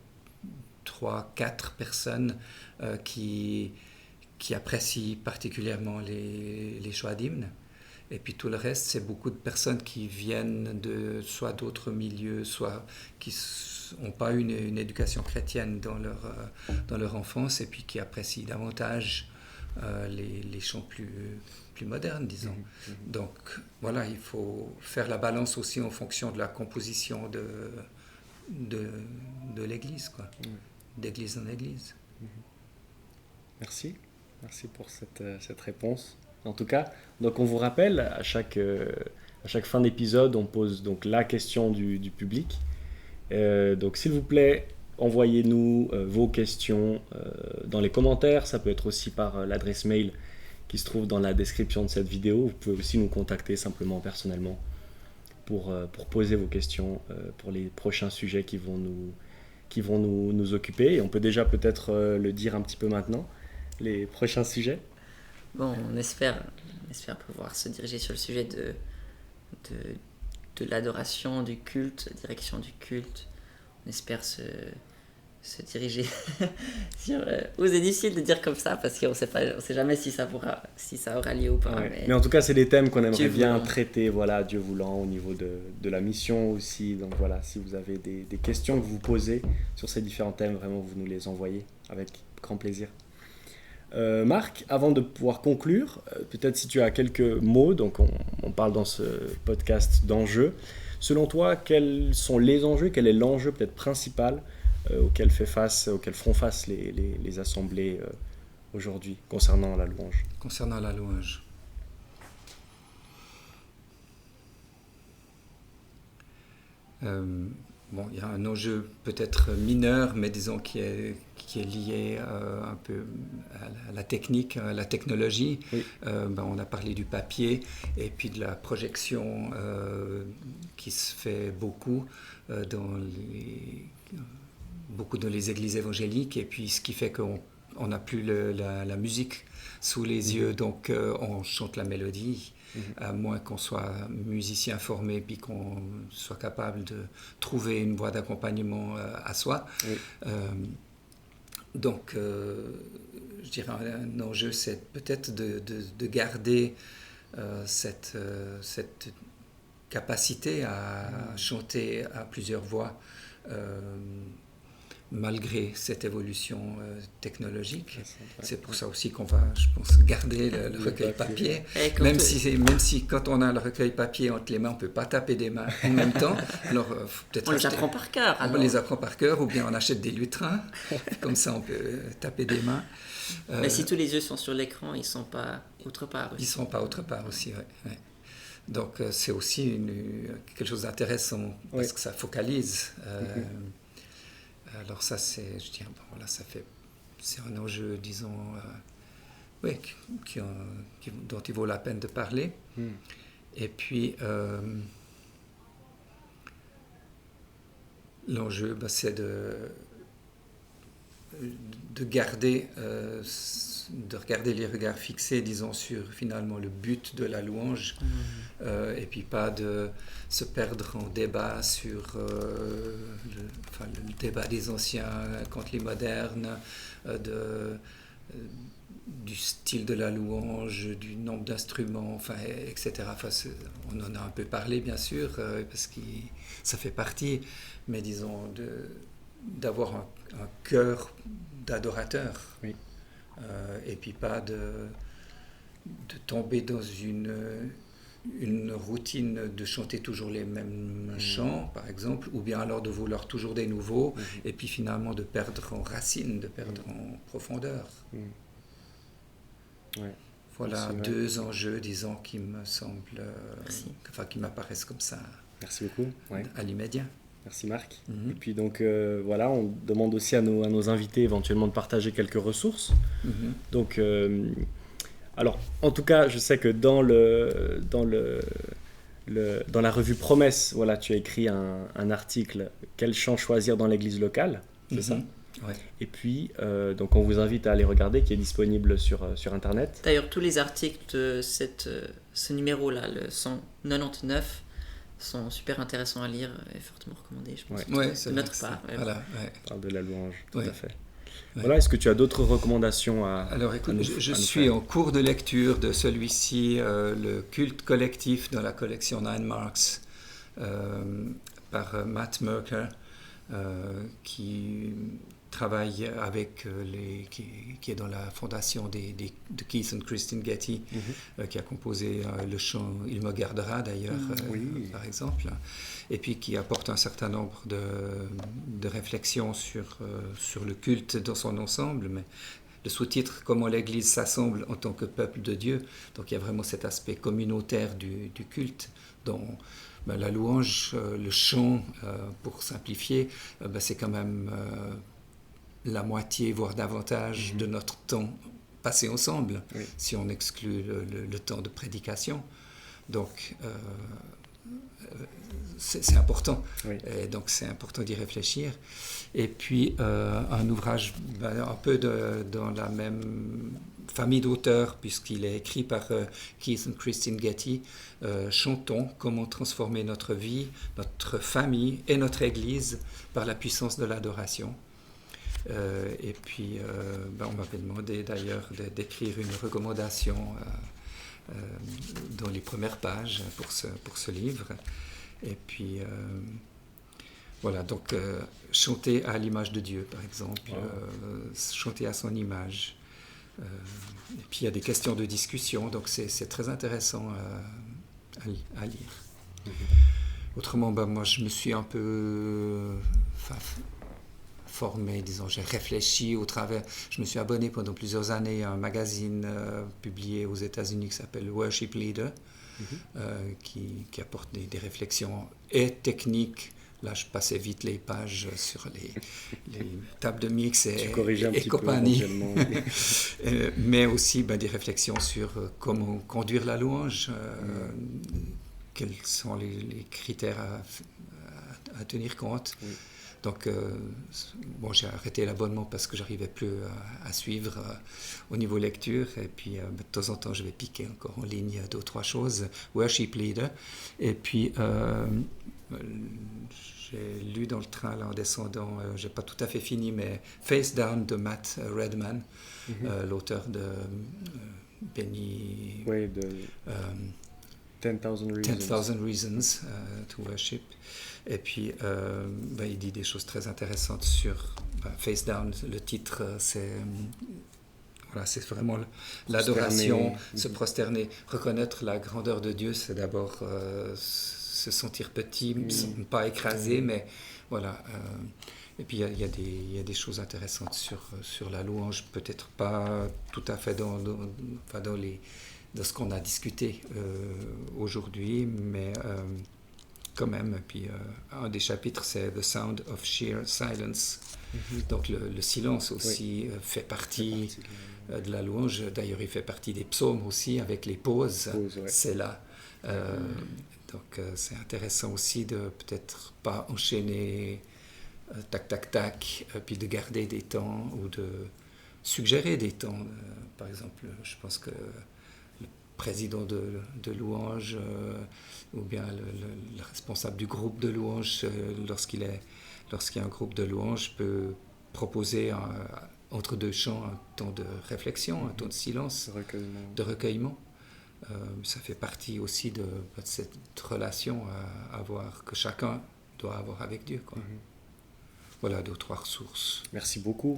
3-4 personnes qui apprécient particulièrement les choix d'hymnes. Et puis tout le reste, c'est beaucoup de personnes qui viennent soit d'autres milieux, soit qui n'ont pas une éducation chrétienne dans leur enfance, et puis qui apprécient davantage les chants plus modernes, disons. Donc voilà, il faut faire la balance aussi en fonction de la composition de l'Église, quoi. D'église en église. Merci pour cette réponse. En tout cas, donc on vous rappelle, à chaque fin d'épisode, on pose donc la question du public. Donc s'il vous plaît, envoyez-nous vos questions dans les commentaires. Ça peut être aussi par l'adresse mail qui se trouve dans la description de cette vidéo. Vous pouvez aussi nous contacter simplement personnellement pour poser vos questions pour les prochains sujets qui vont nous occuper. Et on peut déjà peut-être le dire un petit peu maintenant, les prochains sujets. Bon, on espère pouvoir se diriger sur le sujet de l'adoration, du culte, direction du culte. On espère se diriger sur... c'est difficile de dire comme ça, parce qu'on ne sait jamais si ça aura lieu ou pas. Ouais. Mais en tout cas, c'est des thèmes qu'on aimerait bien traiter, voilà, Dieu voulant, au niveau de la mission aussi. Donc voilà, si vous avez des questions que vous posez sur ces différents thèmes, vraiment, vous nous les envoyez avec grand plaisir. Marc, avant de pouvoir conclure, peut-être si tu as quelques mots, donc on parle dans ce podcast d'enjeux. Selon toi, quels sont les enjeux, quel est l'enjeu peut-être principal auquel feront face les assemblées aujourd'hui concernant la louange? Concernant la louange. Il y a un enjeu peut-être mineur, mais disons qui est lié un peu à la technique, à la technologie. Oui. On a parlé du papier et puis de la projection qui se fait beaucoup dans les églises évangéliques, et puis ce qui fait qu'on n'a plus la musique sous les yeux, donc on chante la mélodie. À moins qu'on soit musicien formé, puis qu'on soit capable de trouver une voie d'accompagnement à soi. Oui. Donc, je dirais un enjeu, c'est peut-être de garder cette capacité à chanter à plusieurs voix, malgré cette évolution technologique. C'est pour ça aussi qu'on va, je pense, garder le recueil papier. Même si quand on a le recueil papier entre les mains, on ne peut pas taper des mains en même temps. Alors, peut-être on les apprend par cœur. On les apprend par cœur, ou bien on achète des lutrins. Comme ça, on peut taper des mains. Mais si tous les yeux sont sur l'écran, ils ne sont pas autre part aussi. Ils ne sont pas autre part aussi, oui. Ouais. Donc, c'est aussi quelque chose d'intéressant, parce que ça focalise. Alors ça, c'est un enjeu, disons, oui, dont il vaut la peine de parler. Et puis, l'enjeu, c'est de garder, de regarder les regards fixés, disons, sur finalement le but de la louange, et puis pas de se perdre en débat sur le débat des anciens contre les modernes, du style de la louange, du nombre d'instruments, etc. On en a un peu parlé, bien sûr, parce que ça fait partie, mais disons, d'avoir un cœur d'adorateur. Oui. Et puis pas de tomber dans une routine de chanter toujours les mêmes chants, par exemple, ou bien alors de vouloir toujours des nouveaux, et puis finalement de perdre en racines, de perdre en profondeur. Ouais. Voilà Merci, deux enjeux, disons, qui me semblent, qui m'apparaissent comme ça Merci beaucoup. Ouais. à l'immédiat. Merci Marc. Et puis donc voilà, on demande aussi à nos invités éventuellement de partager quelques ressources. Donc, alors en tout cas, je sais que dans la revue Promesse, voilà, tu as écrit un article « Quel chant choisir dans l'église locale ?» C'est ça? Ouais. Et puis, donc on vous invite à aller regarder, qui est disponible sur Internet. D'ailleurs, tous les articles de ce numéro-là, le 199, sont super intéressants à lire et fortement recommandés, je pense. Ouais, de notre part. Voilà, ouais. On parle de la louange, tout Ouais. à fait. Ouais. Voilà, est-ce que tu as d'autres recommandations Alors écoute, à nous je faire suis en cours de lecture de celui-ci, le culte collectif dans la collection Nine Marks, par Matt Merker, qui travaille avec qui est dans la fondation de Keith and Christine Getty, qui a composé le chant Il me gardera d'ailleurs, par exemple, et puis qui apporte un certain nombre de réflexions sur le culte dans son ensemble, mais le sous-titre « Comment l'Église s'assemble en tant que peuple de Dieu ». Donc il y a vraiment cet aspect communautaire du culte, dont la louange, le chant, pour simplifier, c'est quand même la moitié, voire davantage, de notre temps passé ensemble, si on exclut le temps de prédication. Donc, c'est important. Et donc, c'est important d'y réfléchir. Et puis, un ouvrage un peu dans la même famille d'auteurs, puisqu'il est écrit par Keith and Christine Getty, Chantons, comment transformer notre vie, notre famille et notre Église par la puissance de l'adoration. Et puis, on m'avait demandé d'ailleurs d'écrire une recommandation dans les premières pages pour ce livre. Et puis, voilà, donc chanter à l'image de Dieu, par exemple, chanter à son image. Et puis, il y a des questions de discussion, donc c'est très intéressant à lire. Autrement, moi, je me suis un peu formé, disons, j'ai réfléchi au travers. Je me suis abonné pendant plusieurs années à un magazine publié aux États-Unis qui s'appelle Worship Leader, qui apporte des réflexions et techniques. Là, je passais vite les pages sur les tables de mix et compagnie. Mais aussi des réflexions sur comment conduire la louange, quels sont les critères à tenir compte. Donc, j'ai arrêté l'abonnement parce que j'arrivais plus à suivre au niveau lecture. Et puis, de temps en temps, je vais piquer encore en ligne 2 ou 3 choses. Worship Leader. Et puis, j'ai lu dans le train là, en descendant, j'ai pas tout à fait fini, mais Face Down de Matt Redman, l'auteur de Benny... Oui, de 10,000 Reasons to Worship. Et puis, il dit des choses très intéressantes sur Face Down. Le titre, c'est vraiment l'adoration, se prosterner. Reconnaître la grandeur de Dieu, c'est d'abord se sentir petit, pas écrasé, mais voilà. Et puis, il y a des choses intéressantes sur la louange, peut-être pas tout à fait dans ce qu'on a discuté aujourd'hui, mais quand même. Et puis, un des chapitres, c'est The Sound of Sheer Silence, Donc le silence aussi fait partie de la louange. D'ailleurs, il fait partie des psaumes aussi, avec les pauses. C'est là. Donc c'est intéressant aussi de peut-être pas enchaîner tac, tac, tac, puis de garder des temps ou de suggérer des temps. Par exemple, je pense que le président de louange ou bien le responsable du groupe de louange, lorsqu'il y a un groupe de louange, peut proposer entre deux chants un temps de réflexion, un temps de silence, de recueillement. Ça fait partie aussi de cette relation à avoir, que chacun doit avoir avec Dieu, quoi. Voilà, 2 ou 3 ressources. Merci beaucoup.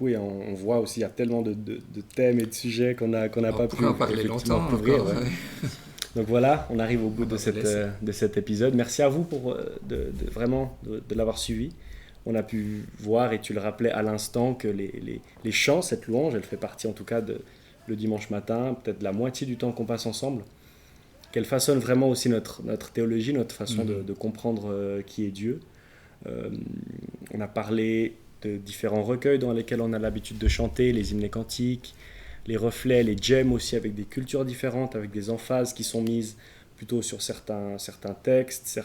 Et on voit aussi, il y a tellement de thèmes et de sujets qu'on n'a pas pu en parler longtemps couvrir. Encore, ouais. Donc voilà, on arrive au bout de cet épisode. Merci à vous pour vraiment de l'avoir suivi. On a pu voir, et tu le rappelais à l'instant, que les chants, cette louange, elle fait partie en tout cas le dimanche matin, peut-être la moitié du temps qu'on passe ensemble, qu'elle façonne vraiment aussi notre théologie, notre façon de comprendre qui est Dieu. On a parlé de différents recueils dans lesquels on a l'habitude de chanter, les hymnes, les cantiques, les reflets, les gems aussi, avec des cultures différentes, avec des emphases qui sont mises plutôt sur certains textes,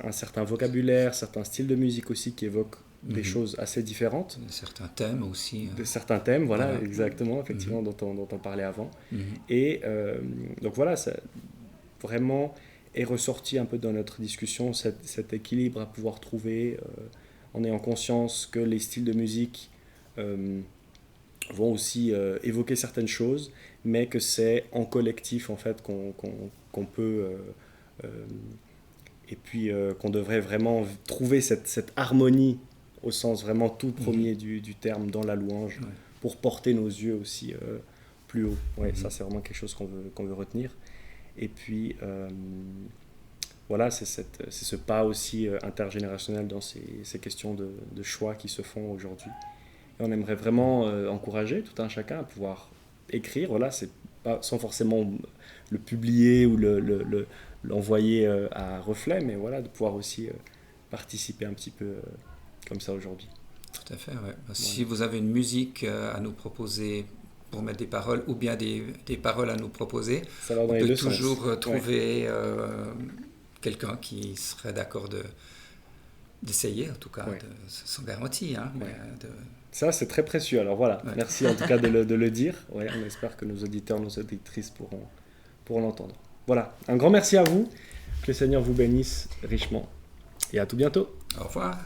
un certain vocabulaire, certains styles de musique aussi qui évoquent des choses assez différentes. Certains thèmes aussi. Certains thèmes, voilà. Exactement, effectivement, dont on parlait avant. Et donc voilà, ça vraiment est ressorti un peu dans notre discussion, cet équilibre à pouvoir trouver en ayant conscience que les styles de musique vont aussi évoquer certaines choses, mais que c'est en collectif en fait qu'on peut et puis qu'on devrait vraiment trouver cette harmonie au sens vraiment tout premier du terme dans la louange, pour porter nos yeux aussi plus haut. Ouais, ça c'est vraiment quelque chose qu'on veut retenir. Et puis voilà, c'est ce pas aussi intergénérationnel dans ces questions de choix qui se font aujourd'hui. Et on aimerait vraiment encourager tout un chacun à pouvoir écrire. Voilà, c'est pas sans forcément le publier ou l'envoyer à reflet, mais voilà, de pouvoir aussi participer un petit peu comme ça aujourd'hui. Tout à fait, ouais. Si vous avez une musique à nous proposer pour mettre des paroles, ou bien des paroles à nous proposer, on peut toujours trouver quelqu'un qui serait d'accord d'essayer, en tout cas, sans garantie. Hein, mais ça, c'est très précieux. Alors voilà, merci en tout cas de le dire. Ouais, on espère que nos auditeurs, nos auditrices pourront l'entendre. Voilà, un grand merci à vous. Que le Seigneur vous bénisse richement. Et à tout bientôt. Au revoir.